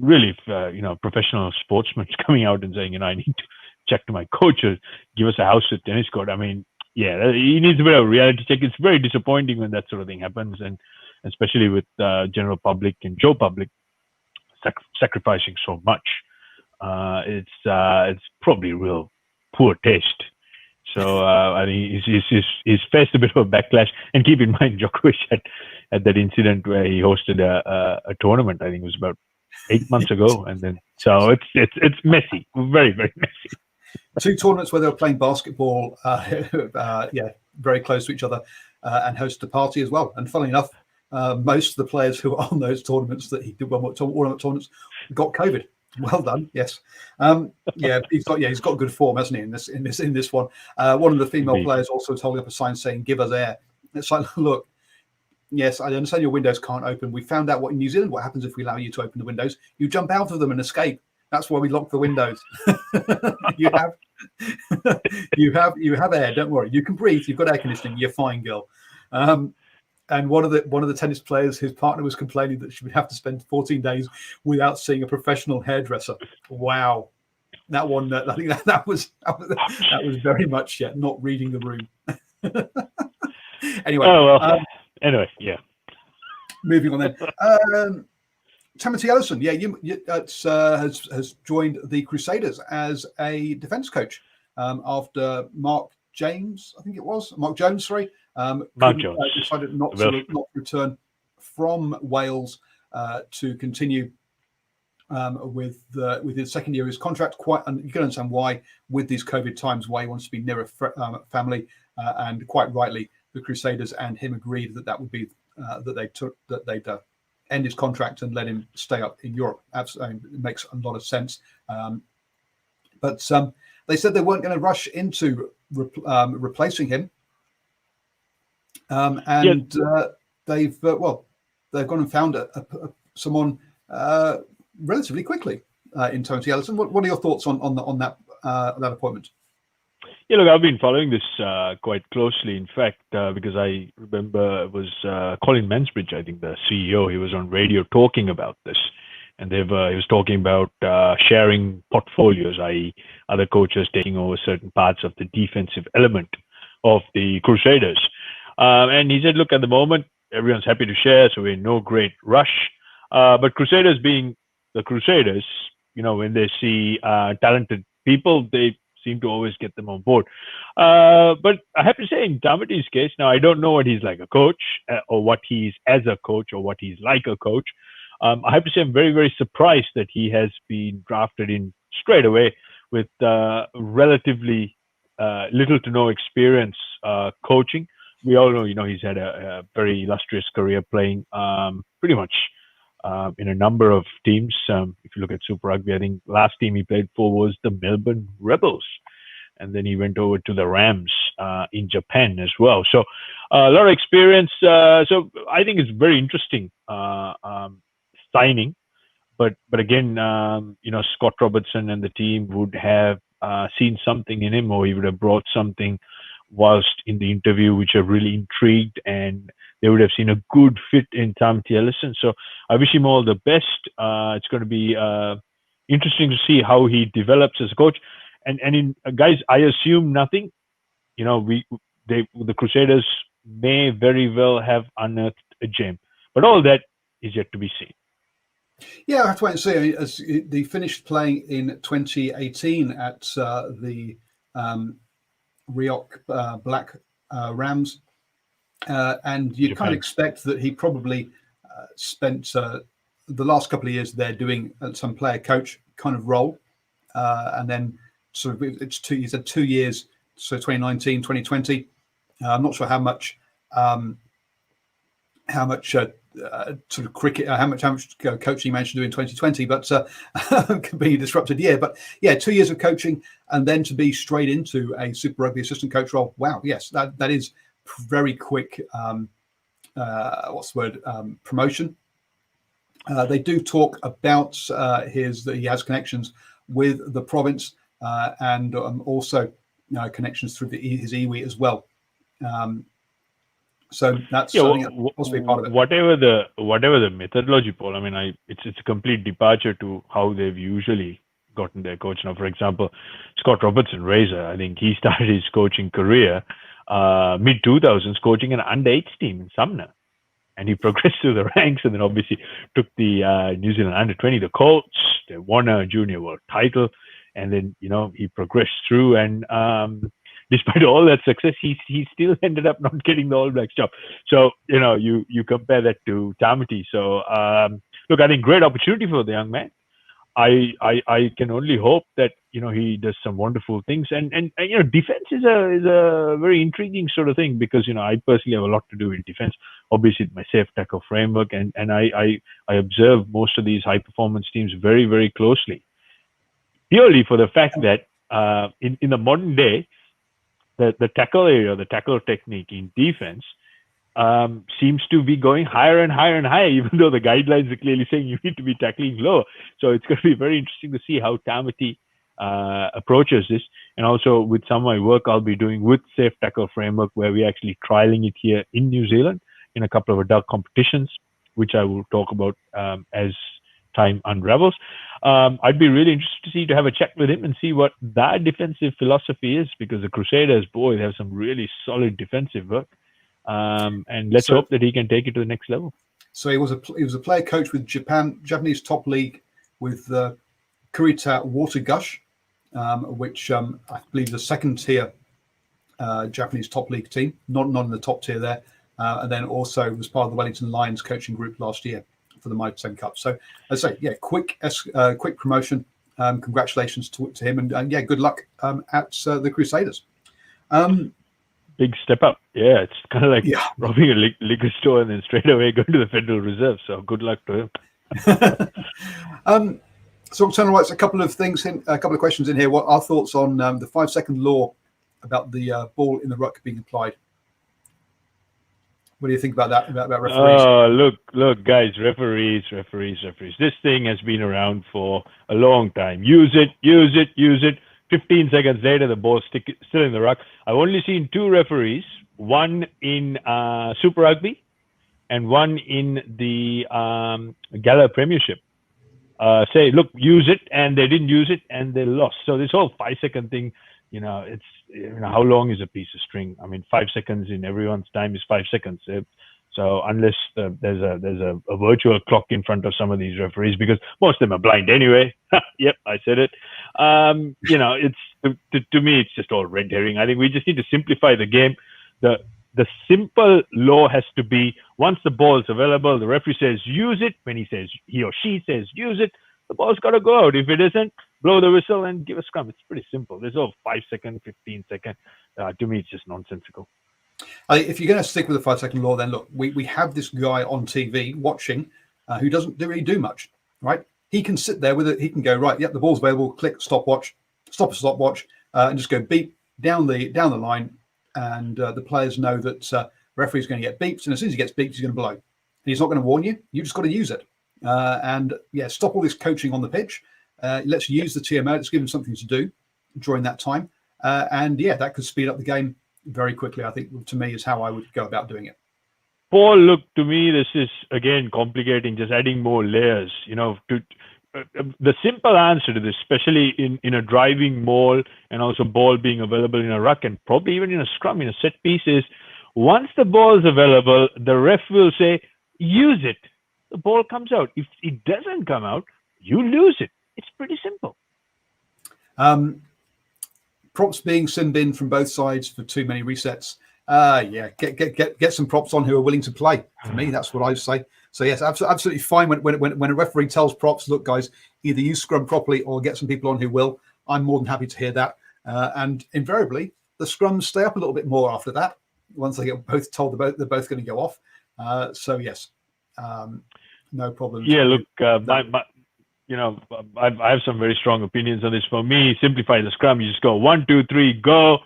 really, if, professional sportsmen coming out and saying, I need to check to my coach or give us a house with tennis court. I mean, yeah, he needs a bit of a reality check. It's very disappointing when that sort of thing happens, and especially with general public and Joe public sacrificing so much. It's probably real poor taste. So I think he's faced a bit of a backlash. And keep in mind, Djokovic had that incident where he hosted a tournament. I think it was about 8 months ago, and then so it's messy, very, very messy. 2 tournaments where they were playing basketball, very close to each other, and hosted a party as well. And funnily enough, most of the players who were on those tournaments that he did tournaments got COVID. Well done, yes. He's got good form, hasn't he? In this one, one of the female players also was holding up a sign saying "Give us air." It's like, look, yes, I understand your windows can't open. We found out in New Zealand what happens if we allow you to open the windows. You jump out of them and escape. That's why we lock the windows. you have air. Don't worry. You can breathe. You've got air conditioning. You're fine, girl. And one of the tennis players, his partner was complaining that she would have to spend 14 days without seeing a professional hairdresser. Wow, that one. I think that was very much not reading the room. Anyway. Oh well. Anyway, yeah. Moving on then. Timothy Ellison, has joined the Crusaders as a defence coach after Mark Jones, Mark Jones decided not to return from Wales to continue with his second year of his contract. And you can understand why, with these COVID times, why he wants to be near a family, and quite rightly, the Crusaders and him agreed that would be that they'd end his contract and let him stay up in Europe. Absolutely, it makes a lot of sense. But they said they weren't going to rush into replacing him. They've gone and found someone relatively quickly in Tony Ellison. What are your thoughts on that appointment? Yeah, look, I've been following this quite closely. In fact, because I remember it was Colin Mansbridge, I think the CEO. He was on radio talking about this, and he was talking about sharing portfolios, i.e., other coaches taking over certain parts of the defensive element of the Crusaders. And he said, look, at the moment, everyone's happy to share, so we're in no great rush. But Crusaders being the Crusaders, when they see talented people, they seem to always get them on board. But I have to say, in Tamati's case, now I don't know what he's like a coach, or what he's as a coach, or what he's like a coach. I have to say, I'm very, very surprised that he has been drafted in straight away with relatively little to no experience coaching. We all know, he's had a very illustrious career playing pretty much in a number of teams. If you look at Super Rugby, I think last team he played for was the Melbourne Rebels. And then he went over to the Rams in Japan as well. So a lot of experience. So I think it's very interesting signing. But again, Scott Robertson and the team would have seen something in him, or he would have brought something whilst in the interview, which are really intrigued, and they would have seen a good fit in Tamati Ellison. So I wish him all the best. It's going to be interesting to see how he develops as a coach. And guys, I assume nothing. The Crusaders may very well have unearthed a gem, but all that is yet to be seen. Yeah, I have to wait and see. I mean, as they finished playing in 2018 at the Riok Black Rams, and you kind of expect that he probably spent the last couple of years there doing some player coach kind of role, and then sort of he said 2 years, so 2019, 2020. I'm not sure how much sort of cricket, how much coaching he managed to do in 2020, but could be a disrupted year. But yeah, 2 years of coaching, and then to be straight into a Super Rugby assistant coach role. Wow, yes, that is very quick. Promotion. They do talk about that he has connections with the province, and also connections through his iwi as well. So that's possibly part of it. Whatever the methodology, Paul. I mean, it's a complete departure to how they've usually gotten their coach. Now, for example, Scott Robertson, Razor, I think he started his coaching career mid 2000s, coaching an under-8 team in Sumner, and he progressed through the ranks, and then obviously took the New Zealand under-20, the Colts. They won a junior world title, and then he progressed through and. Despite all that success, he still ended up not getting the All Blacks job. So you compare that to Tamati. So look, I think great opportunity for the young man. I can only hope that he does some wonderful things. And defense is a very intriguing sort of thing, because I personally have a lot to do with defense. Obviously, my safe tackle framework, and I observe most of these high performance teams very, very closely, purely for the fact that in the modern day, the tackle area, the tackle technique in defense seems to be going higher and higher and higher, even though the guidelines are clearly saying you need to be tackling low. So it's going to be very interesting to see how Tamati approaches this. And also with some of my work I'll be doing with Safe Tackle Framework, where we're actually trialing it here in New Zealand in a couple of adult competitions, which I will talk about as time unravels. I'd be really interested to have a chat with him and see what that defensive philosophy is, because the Crusaders, boy, they have some really solid defensive work. And let's hope that he can take it to the next level. So he was a player coach with Japanese top league with Kurita Water Gush, which I believe is a second tier Japanese top league team, not in the top tier there, and then also was part of the Wellington Lions coaching group last year for the Mitre 10 Cup. So I say, yeah, quick promotion. Congratulations to him, and yeah, good luck at the Crusaders. Big step up. Yeah, it's kind of like robbing a liquor store and then straight away going to the Federal Reserve. So good luck to him. So Eternal Rights, a couple of questions in here. What are our thoughts on the 5-second law about the ball in the ruck being applied? What do you think about that? About referees? Oh, look, guys, referees. This thing has been around for a long time. Use it. 15 seconds later, the ball's still in the ruck. I've only seen 2 referees, one in Super Rugby and one in the Gala Premiership, say, look, use it, and they didn't use it, and they lost. So this whole 5-second thing, how long is a piece of string? I mean, 5 seconds in everyone's time is 5 seconds. So unless there's a virtual clock in front of some of these referees, because most of them are blind anyway. Yep, I said it. It's to me, it's just all red herring. I think we just need to simplify the game. The simple law has to be, once the ball is available, the referee says use it. When he or she says use it, the ball's got to go out. If it isn't, blow the whistle and give a scrum. It's pretty simple. There's no 5 second, 15 second. To me, it's just nonsensical. If you're going to stick with the 5-second law, then look, we have this guy on TV watching who doesn't really do much, right? He can sit there with it. He can go, right, yep, the ball's available, click stopwatch, stop a stopwatch, and just go beep down the line. And the players know that the referee's going to get beeped. And as soon as he gets beeped, he's going to blow. And he's not going to warn you. You just got to use it. Stop all this coaching on the pitch. Let's use the TMO. Let's give him something to do during that time. That could speed up the game very quickly, I think, to me, is how I would go about doing it. Paul, look, to me, this is, again, complicating, just adding more layers. The simple answer to this, especially in a driving maul and also ball being available in a ruck and probably even in a scrum, in a set piece, is once the ball is available, the ref will say, use it. The ball comes out. If it doesn't come out, you lose it. It's pretty simple. Props being sin bin from both sides for too many resets. Get some props on who are willing to play. For me, that's what I say. So yes, absolutely fine when a referee tells props, look, guys, either you scrum properly or get some people on who will. I'm more than happy to hear that. And invariably, the scrums stay up a little bit more after that. Once they get both told they're both going to go off. Yes, no problem. Yeah, look, I have some very strong opinions on this. For me, simplify the scrum. You just go 1, 2, 3, go.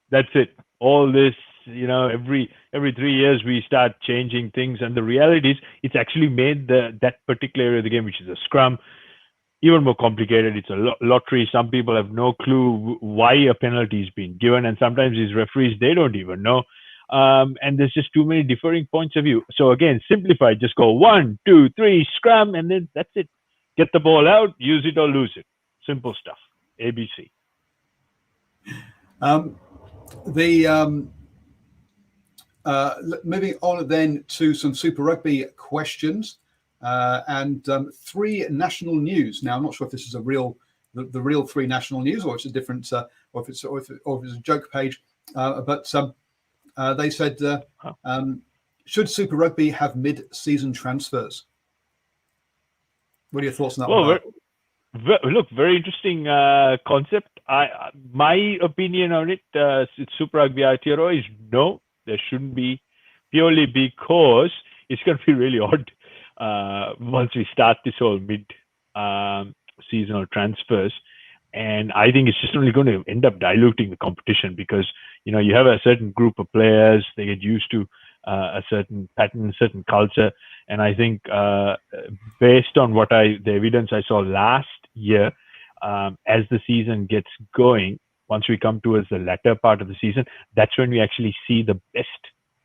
That's it. All this, every 3 years we start changing things, and the reality is it's actually made that particular area of the game, which is a scrum, even more complicated. It's a lottery. Some people have no clue why a penalty is being given, and sometimes these referees, they don't even know. And there's just too many differing points of view. So again, simplify. Just go 1, 2, 3, scrum, and then that's it. Get the ball out, use it or lose it. Simple stuff. ABC. Moving on then to some Super Rugby questions and 3 national news. Now, I'm not sure if this is the real 3 national news, or it's a different, or if it's a joke page. But they said, should Super Rugby have mid-season transfers? What are your thoughts on that? Well, look, very interesting concept. My opinion on it, Super Rugby Aotearoa, is no, there shouldn't be, purely because it's going to be really odd once we start this whole mid-seasonal transfers. And I think it's just only going to end up diluting the competition, because, you have a certain group of players, they get used to a certain pattern, certain culture. And I think based on the evidence I saw last year, as the season gets going, once we come towards the latter part of the season, that's when we actually see the best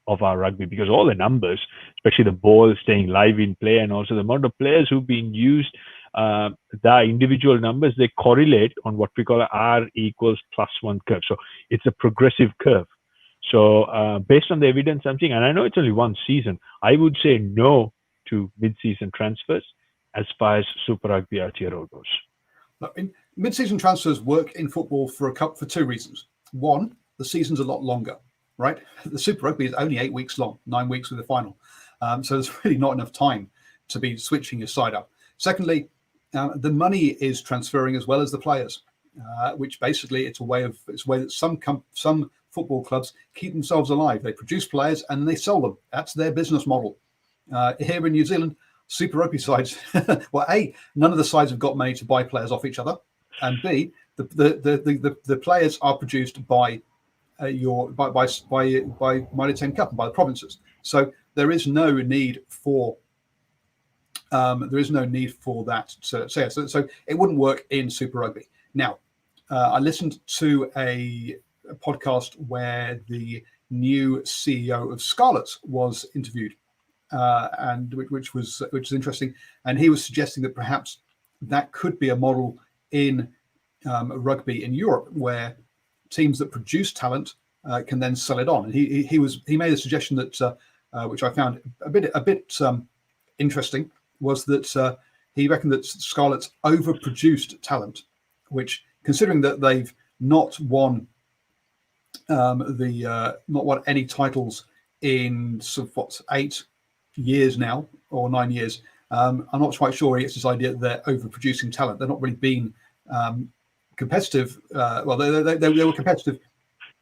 of our rugby, because all the numbers, especially the ball staying live in play, and also the amount of players who've been used, the individual numbers, they correlate on what we call a R equals +1 curve. So it's a progressive curve. So based on the evidence I'm seeing, and I know it's only one season, I would say no to mid-season transfers as far as Super Rugby Aotearoa goes. Mid-season transfers work in football for 2 reasons. One, the season's a lot longer, right? The Super Rugby is only 8 weeks long, 9 weeks with the final. So there's really not enough time to be switching your side up. Secondly, the money is transferring as well as the players, which basically it's a way that some football clubs keep themselves alive. They produce players and they sell them. That's their business model. Here in New Zealand, Super Rugby sides, well, A, none of the sides have got money to buy players off each other, and B, the players are produced by Mitre 10 Cup and by the provinces. So there is no need for that. So it wouldn't work in Super Rugby. Now, I listened to a podcast where the new CEO of Scarlets was interviewed, and which was interesting. And he was suggesting that perhaps that could be a model in rugby in Europe, where teams that produce talent can then sell it on. And he made a suggestion that which I found a bit interesting, was that he reckoned that Scarlets overproduced talent, which, considering that they've not won not won any titles in sort of 8 years now, or 9 years. I'm not quite sure it's this idea that they're overproducing talent. They're not really being competitive. Well, they were competitive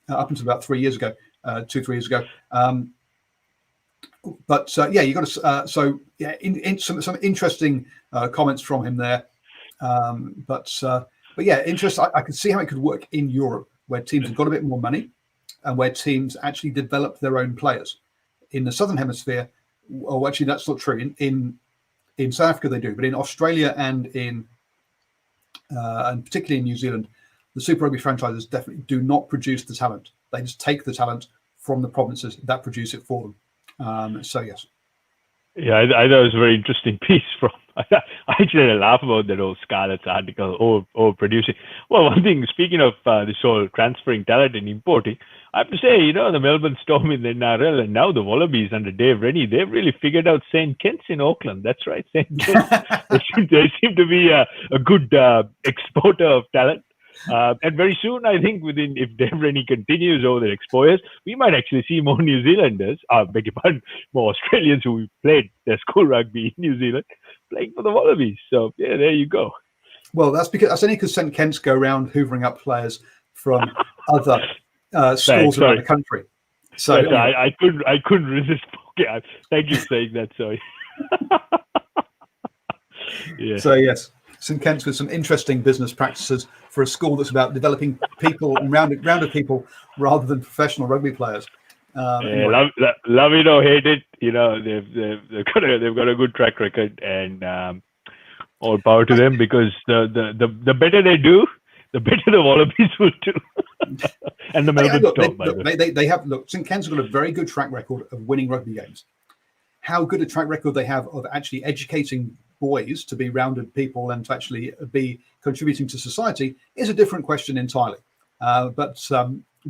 up until about 3 years ago, 2-3 years ago. But yeah, you got to. In some interesting comments from him there. But yeah, interesting. I can see how it could work in Europe, where teams have got a bit more money, and where teams actually develop their own players. In the Southern Hemisphere, well, actually, that's not true. In South Africa, they do, but in Australia and and particularly in New Zealand, the Super Rugby franchises definitely do not produce the talent. They just take the talent from the provinces that produce it for them. So yes. Yeah, I thought it was a very interesting piece from. I actually had a laugh about that old Scarlet's article, overproducing. Well, one thing, speaking of this whole transferring talent and importing, I have to say, the Melbourne Storm in the NRL and now the Wallabies under Dave Rennie, they've really figured out St. Kitts in Auckland. That's right, St. Kitts. they seem to be a good exporter of talent. And very soon, I think, if Dave Rennie continues over the next 4 years, we might actually see more New Zealanders, beg your pardon, more Australians who played their school rugby in New Zealand, playing for the Wallabies. So yeah, there you go. Well, that's only because St. Kitts go around hoovering up players from other schools around the country. So anyway. I couldn't resist. Okay, thank you for saying that. Sorry. Yeah. So yes, St. Kitts with some interesting business practices for a school that's about developing people and rounded people rather than professional rugby players. Anyway. Love it or hate it, they've got a good track record, and all power to them, because the better they do, the better the Wallabies will do. And the Melbourne Storm. They have St. Kitts have got a very good track record of winning rugby games. How good a track record they have of actually educating boys to be rounded people and to actually be contributing to society is a different question entirely. But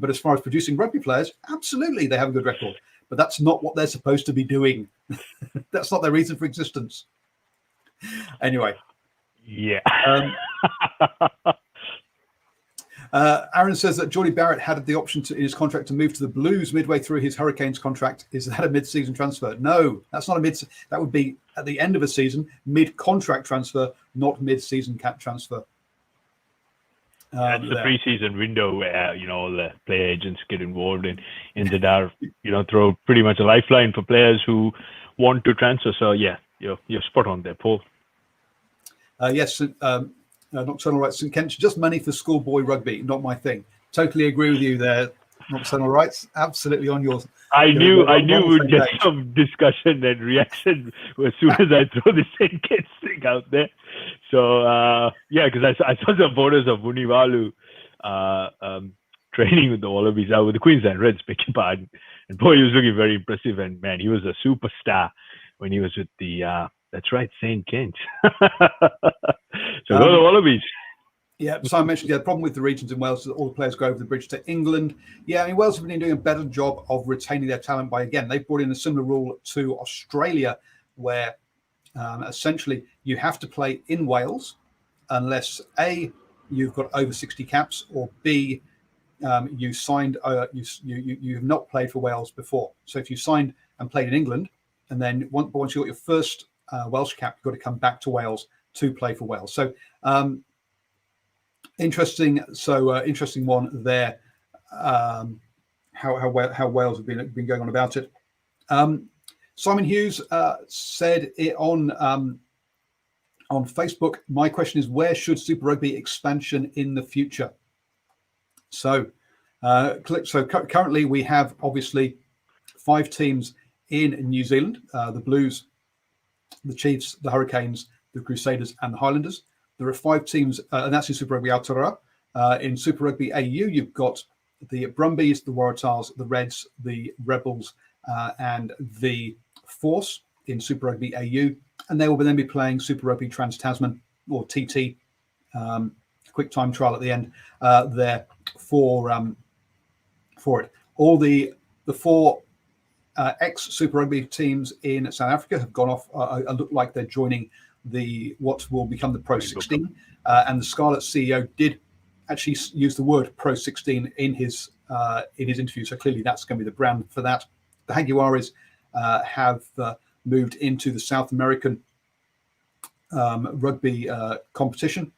as far as producing rugby players, absolutely they have a good record. But that's not what they're supposed to be doing. That's not their reason for existence. Anyway. Yeah. Aaron says that Geordie Barrett had the option in his contract to move to the Blues midway through his Hurricanes contract. Is that a mid-season transfer? No, that's not a mid. That would be at the end of a season, mid-contract transfer, not mid-season cap transfer. That's the preseason window where all the player agents get involved in that throw pretty much a lifeline for players who want to transfer. So yeah, you're spot on there, Paul. Yes. Nocturnal Rights, St. Kitts, just money for schoolboy rugby, not my thing. Totally agree with you there, Nocturnal Rights. Absolutely on yours. I knew we'd get some discussion and reaction as soon as I throw the St. Kitts thing out there. So yeah, because I saw some photos of Vunivalu training with the Wallabies, with the Queensland Reds, beg your pardon. And boy, he was looking very impressive. And man, he was a superstar when he was with the. That's right, St. Kitts. So go to the Wallabies. Yeah, so I mentioned the problem with the regions in Wales is that all the players go over the bridge to England. Yeah, I mean, Wales have been doing a better job of retaining their talent by, again, they've brought in a similar rule to Australia, where essentially you have to play in Wales unless A, you've got over 60 caps, or B, you signed, you have not played for Wales before. So if you signed and played in England, and then once you got your first Welsh cap, you've got to come back to Wales to play for Wales. So interesting one there. How Wales have been going on about it. Simon Hughes said it on Facebook. My question is, where should Super Rugby expansion in the future? So currently we have obviously 5 teams in New Zealand: the Blues, the Chiefs, the Hurricanes, the Crusaders, and the Highlanders. There are 5 teams, and that's in Super Rugby Aotearoa. In Super Rugby AU, you've got the Brumbies, the Waratahs, the Reds, the Rebels, and the Force in Super Rugby AU. And they will then be playing Super Rugby Trans-Tasman, or TT, quick time trial at the end there for it. All the 4 ex-Super Rugby teams in South Africa have gone off, look like they're joining what will become the Pro 16. And the Scarlet CEO did actually use the word Pro 16 in his interview. So clearly that's going to be the brand for that. The Jaguares have moved into the South American rugby competition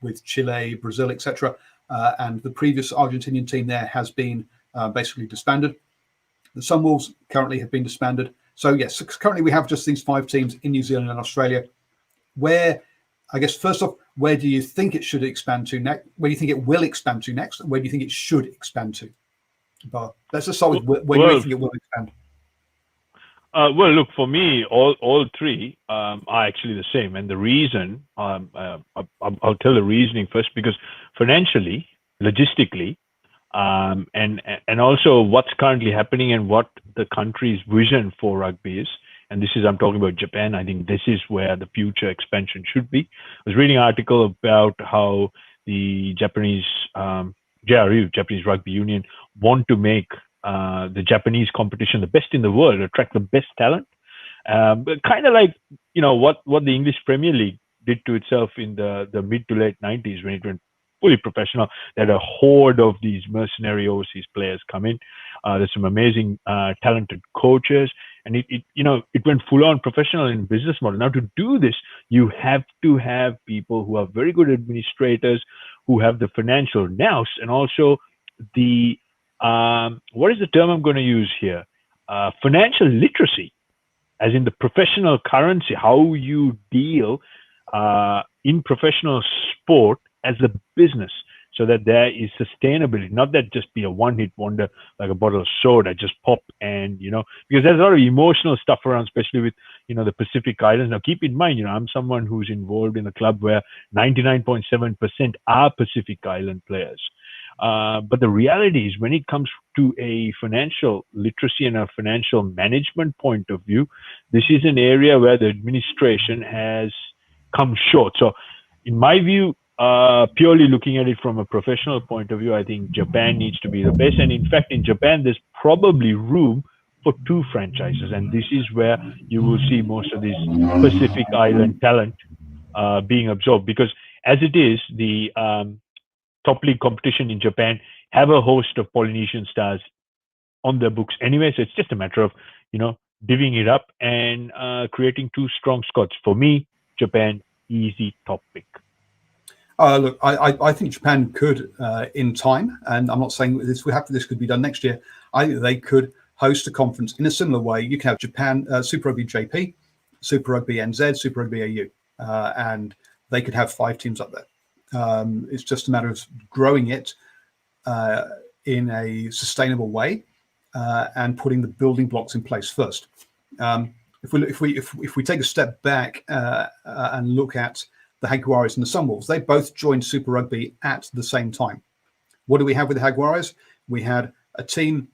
with Chile, Brazil, etc. And the previous Argentinian team there has been basically disbanded. The Sunwolves currently have been disbanded. So yes, currently we have just these 5 teams in New Zealand and Australia. Where, I guess, first off, where do you think it should expand to next? Where do you think it will expand to next? And where do you think it should expand to? But let's just start with where do you think it will expand? Well, look, for me, all 3 are actually the same. And the reason, I'll tell the reasoning first, because financially, logistically, and also what's currently happening and what the country's vision for rugby is. And I'm talking about Japan. I think this is where the future expansion should be. I was reading an article about how the Japanese JRU, Japanese Rugby Union, want to make the Japanese competition the best in the world, attract the best talent. But kind of like, what the English Premier League did to itself in the mid to late 90s when it went fully professional. They had a horde of these mercenary overseas players come in. There's some amazing talented coaches, and it went full on professional in business model. Now, to do this, you have to have people who are very good administrators, who have the financial nous, and also the what is the term I'm going to use here? Financial literacy, as in the professional currency, how you deal in professional sport as a business, so that there is sustainability, not that just be a one-hit wonder like a bottle of soda, just pop and, because there's a lot of emotional stuff around, especially with, the Pacific Islands. Now, keep in mind, I'm someone who's involved in a club where 99.7% are Pacific Island players. But the reality is, when it comes to a financial literacy and a financial management point of view, this is an area where the administration has come short. So in my view, purely looking at it from a professional point of view, I think Japan needs to be the best. And in fact, in Japan, there's probably room for 2 franchises. And this is where you will see most of this Pacific Island talent being absorbed. Because as it is, the top league competition in Japan have a host of Polynesian stars on their books anyway. So it's just a matter of, divvying it up and creating 2 strong squads. For me, Japan, easy top pick. Look, I think Japan could, in time, and I'm not saying this could be done next year. I think they could host a conference in a similar way. You can have Japan, Super Rugby JP, Super Rugby NZ, Super Rugby AU, and they could have 5 teams up there. It's just a matter of growing it in a sustainable way and putting the building blocks in place first. If we take a step back and look at the Jaguares and the Sunwolves, they both joined Super Rugby at the same time. What do we have with the Jaguares? We had a team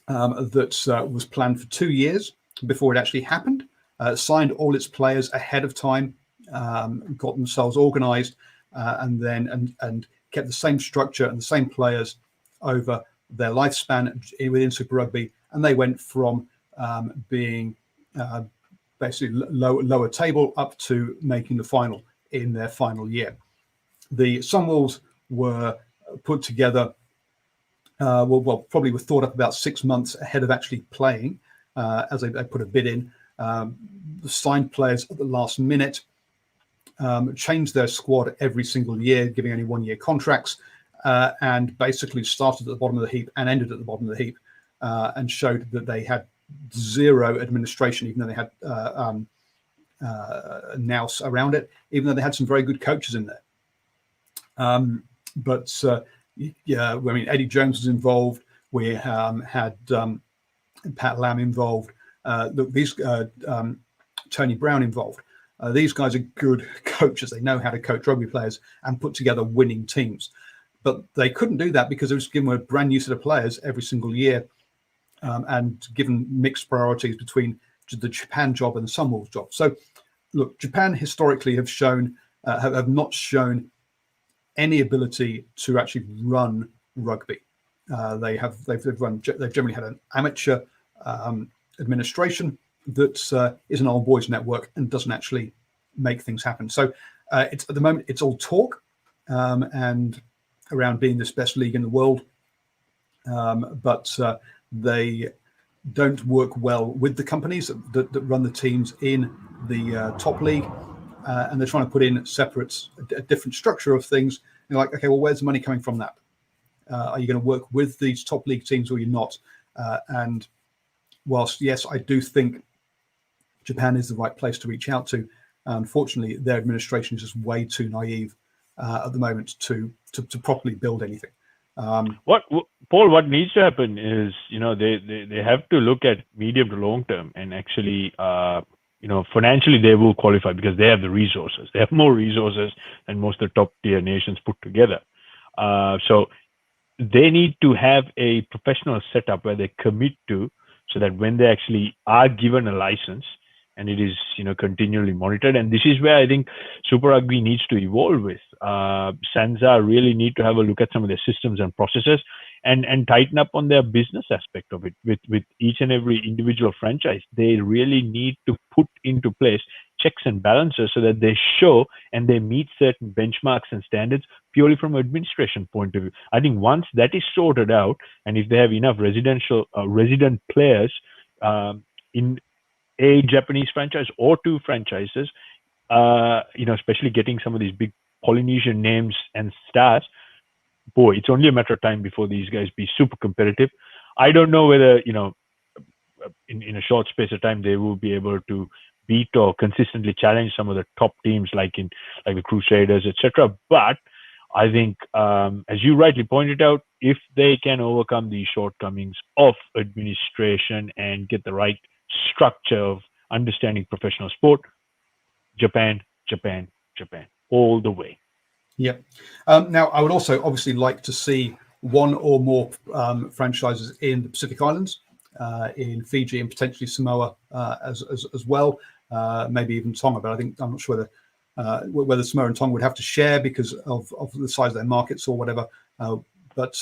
that was planned for 2 years before it actually happened, signed all its players ahead of time, got themselves organized, and kept the same structure and the same players over their lifespan within Super Rugby. And they went from being basically lower table up to making the final in their final year. The Sunwolves were put together, probably were thought up about 6 months ahead of actually playing, as they put a bid in, signed players at the last minute, changed their squad every single year, giving only 1-year contracts, and basically started at the bottom of the heap and ended at the bottom of the heap, and showed that they had 0 administration, even though they had nous around it, even though they had some very good coaches in there. Eddie Jones was involved. We had Pat Lam involved. Tony Brown involved. These guys are good coaches. They know how to coach rugby players and put together winning teams. But they couldn't do that because they was given a brand new set of players every single year, and given mixed priorities between the Japan job and the Sunwolves job. So, look, Japan historically have not shown any ability to actually run rugby. They've generally had an amateur administration that is an old boys network and doesn't actually make things happen. So it's at the moment it's all talk and around being this best league in the world, but they don't work well with the companies that run the teams in the top league, and they're trying to put in a different structure of things. You're like, okay, well, where's the money coming from that? Are you going to work with these top league teams or you're not? And whilst, yes, I do think Japan is the right place to reach out to, unfortunately, their administration is just way too naive at the moment to properly build anything. What needs to happen is, they have to look at medium to long term and actually, financially they will qualify because they have the resources. They have more resources than most of the top tier nations put together. So they need to have a professional setup where they commit to, so that when they actually are given a license and it is, continually monitored. And this is where I think Super Rugby needs to evolve with. Sansa really need to have a look at some of their systems and processes and tighten up on their business aspect of it. With each and every individual franchise, they really need to put into place checks and balances so that they show and they meet certain benchmarks and standards purely from an administration point of view. I think once that is sorted out, and if they have enough resident players in a Japanese franchise or two franchises, especially getting some of these big Polynesian names and stars, boy, it's only a matter of time before these guys be super competitive. I don't know whether, in a short space of time, they will be able to beat or consistently challenge some of the top teams like the Crusaders, etc. But I think, as you rightly pointed out, if they can overcome the shortcomings of administration and get the right structure of understanding professional sport, Japan, all the way. Yeah. Now, I would also obviously like to see one or more franchises in the Pacific Islands, in Fiji and potentially Samoa as well, maybe even Tonga. But I'm not sure whether Samoa and Tonga would have to share because of the size of their markets or whatever. But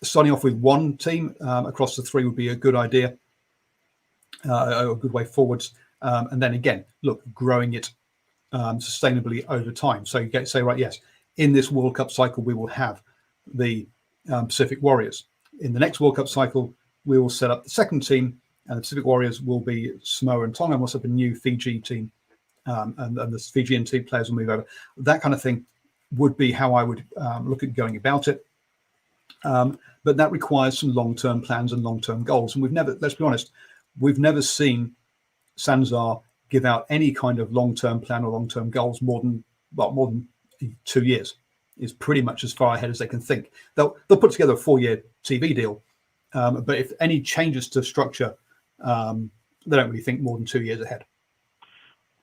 starting off with one team across the three would be a good idea, a good way forwards. And then again, look, growing it sustainably over time. So you say, right, yes, in this World Cup cycle, we will have the Pacific Warriors. In the next World Cup cycle, we will set up the second team, and the Pacific Warriors will be Samoa and Tonga, and we'll set up a new Fiji team, and the Fijian team players will move over. That kind of thing would be how I would look at going about it. But that requires some long-term plans and long-term goals. And let's be honest, we've never seen Sansa give out any kind of long-term plan or long-term goals more than 2 years. Is pretty much as far ahead as they can think. They'll put together a 4-year TV deal, but if any changes to structure, they don't really think more than 2 years ahead.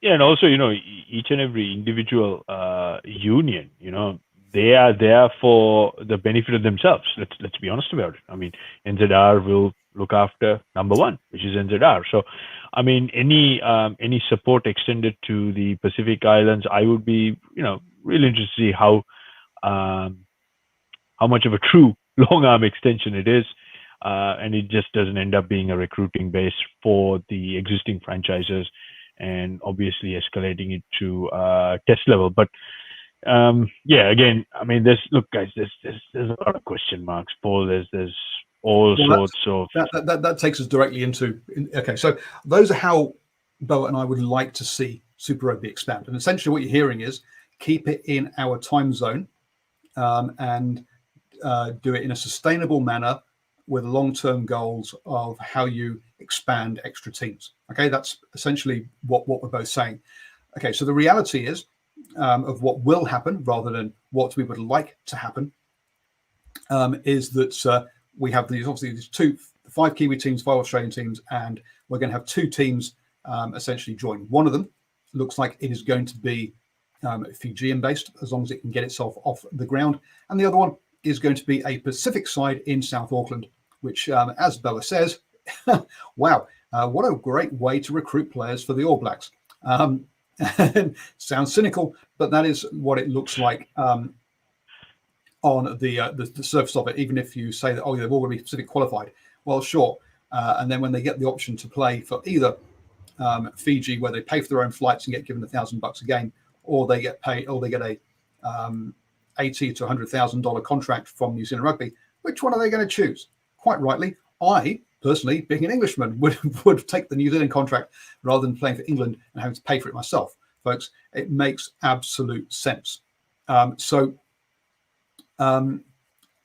Yeah, and also, each and every individual union, they are there for the benefit of themselves. Let's be honest about it. I mean, NZR will look after number one, which is NZR. So, I mean, any support extended to the Pacific Islands, I would be, really interested to see how much of a true long arm extension it is, and it just doesn't end up being a recruiting base for the existing franchises, and obviously escalating it to test level. But again, I mean, there's a lot of question marks, Paul. There's all sorts of that takes us directly into okay. So those are how Bo and I would like to see Super Rugby expand, and essentially what you're hearing is keep it in our time zone, and do it in a sustainable manner with long-term goals of how you expand extra teams. Okay, that's essentially what we're both saying. Okay, so the reality is of what will happen rather than what we would like to happen is that we have these 5 Kiwi teams, 5 Australian teams, and we're going to have 2 teams essentially join. One of them looks like it is going to be Fijian based, as long as it can get itself off the ground, and the other one is going to be a Pacific side in South Auckland, which, as Bella says, wow, what a great way to recruit players for the All Blacks. Sounds cynical, but that is what it looks like on the surface of it. Even if you say that, they've already Pacific qualified, well, sure, and then when they get the option to play for either Fiji, where they pay for their own flights and get given $1,000 a game, or they get paid, or they get a $80,000 to $100,000 contract from New Zealand Rugby. Which one are they going to choose? Quite rightly, I personally, being an Englishman, would take the New Zealand contract rather than playing for England and having to pay for it myself, folks. It makes absolute sense.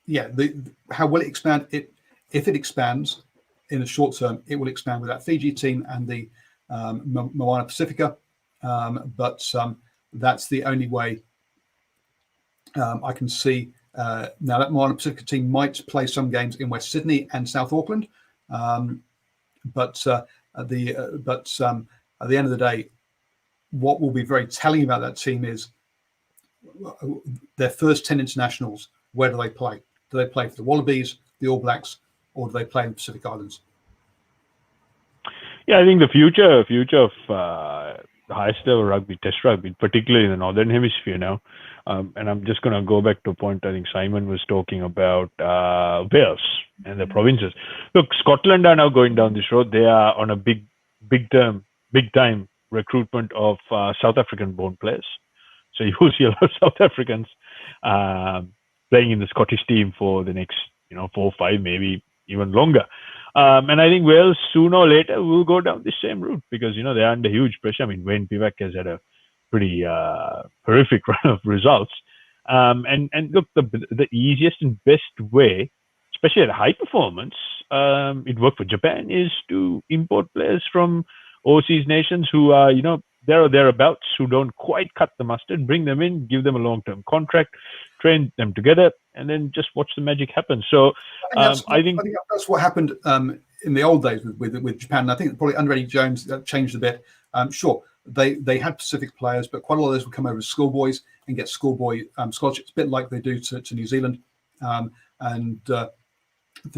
Yeah, how will it expand? If it expands in the short term, it will expand with that Fiji team and the Moana Pacifica. But that's the only way I can see. Now that Moana Pacifica team might play some games in West Sydney and South Auckland, but at the end of the day, what will be very telling about that team is their first 10 internationals. Where do they play? Do they play for the Wallabies, the All Blacks, or do they play in the Pacific Islands? Yeah, I think the future of highest level rugby, test rugby, particularly in the Northern Hemisphere now. And I'm just going to go back to a point I think Simon was talking about, Wales and the provinces. Look, Scotland are now going down this road. They are on a big time recruitment of South African-born players. So you will see a lot of South Africans playing in the Scottish team for the next 4 or 5, maybe even longer. And I think Wales sooner or later will go down the same route because they're under huge pressure. I mean, Wayne Pivac has had a pretty horrific run of results. And look, the easiest and best way, especially at high performance, it worked for Japan, is to import players from overseas nations who are there or thereabouts, who don't quite cut the mustard. Bring them in, give them a long-term contract, train them together, and then just watch the magic happen. So I think that's what happened in the old days with Japan. And I think probably under Eddie Jones that changed a bit. Sure, they had Pacific players, but quite a lot of those would come over as schoolboys and get schoolboy scholarships, a bit like they do to New Zealand. I think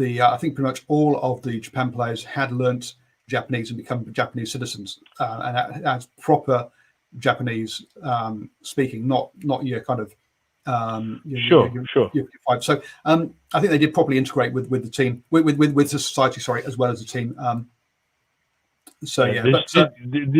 pretty much all of the Japan players had learnt Japanese and become Japanese citizens, and as proper Japanese speaking, not your kind of sure. So I think they did properly integrate with the team, with the society, as well as the team. This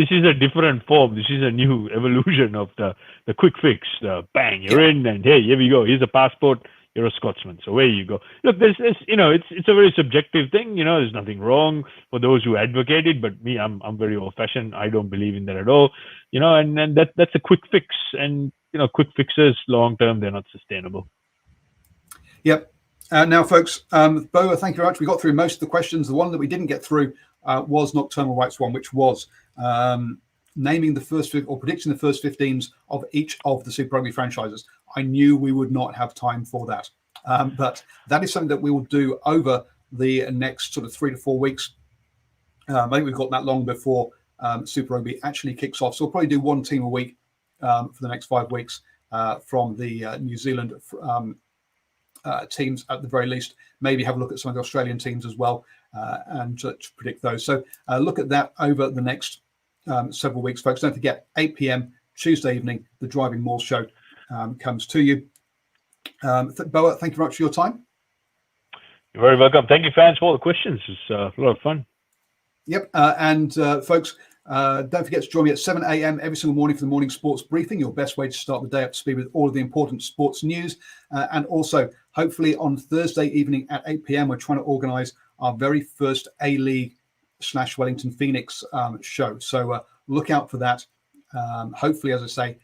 is a different form. This is a new evolution of the quick fix. The bang, you're in, and hey, here we go. Here's a passport. You're a Scotsman, so away you go. Look, it's a very subjective thing. There's nothing wrong for those who advocate it, but me, I'm very old-fashioned. I don't believe in that at all. And that's a quick fix, and quick fixes long term, they're not sustainable. Yep. Now, folks, Boa, thank you very much. We got through most of the questions. The one that we didn't get through was Nocturnal Rights one, which was naming the first or predicting the first 15s of each of the Super Rugby franchises. I knew we would not have time for that, but that is something that we will do over the next sort of 3 to 4 weeks. I think we've got that long before Super Rugby actually kicks off. So we'll probably do one team a week for the next 5 weeks from the New Zealand teams at the very least. Maybe have a look at some of the Australian teams as well and to predict those. So look at that over the next several weeks, folks. Don't forget, 8 p.m. Tuesday evening, the DrivingMaul show comes to you. Boa, thank you very much for your time. You're very welcome. Thank you, fans, for all the questions. It's a lot of fun. Yep. And folks, don't forget to join me at 7 a.m. every single morning for the morning sports briefing, your best way to start the day up to speed with all of the important sports news. And also, hopefully on Thursday evening at 8 p.m., we're trying to organise our very first A-League / Wellington Phoenix show. So look out for that. Hopefully, as I say,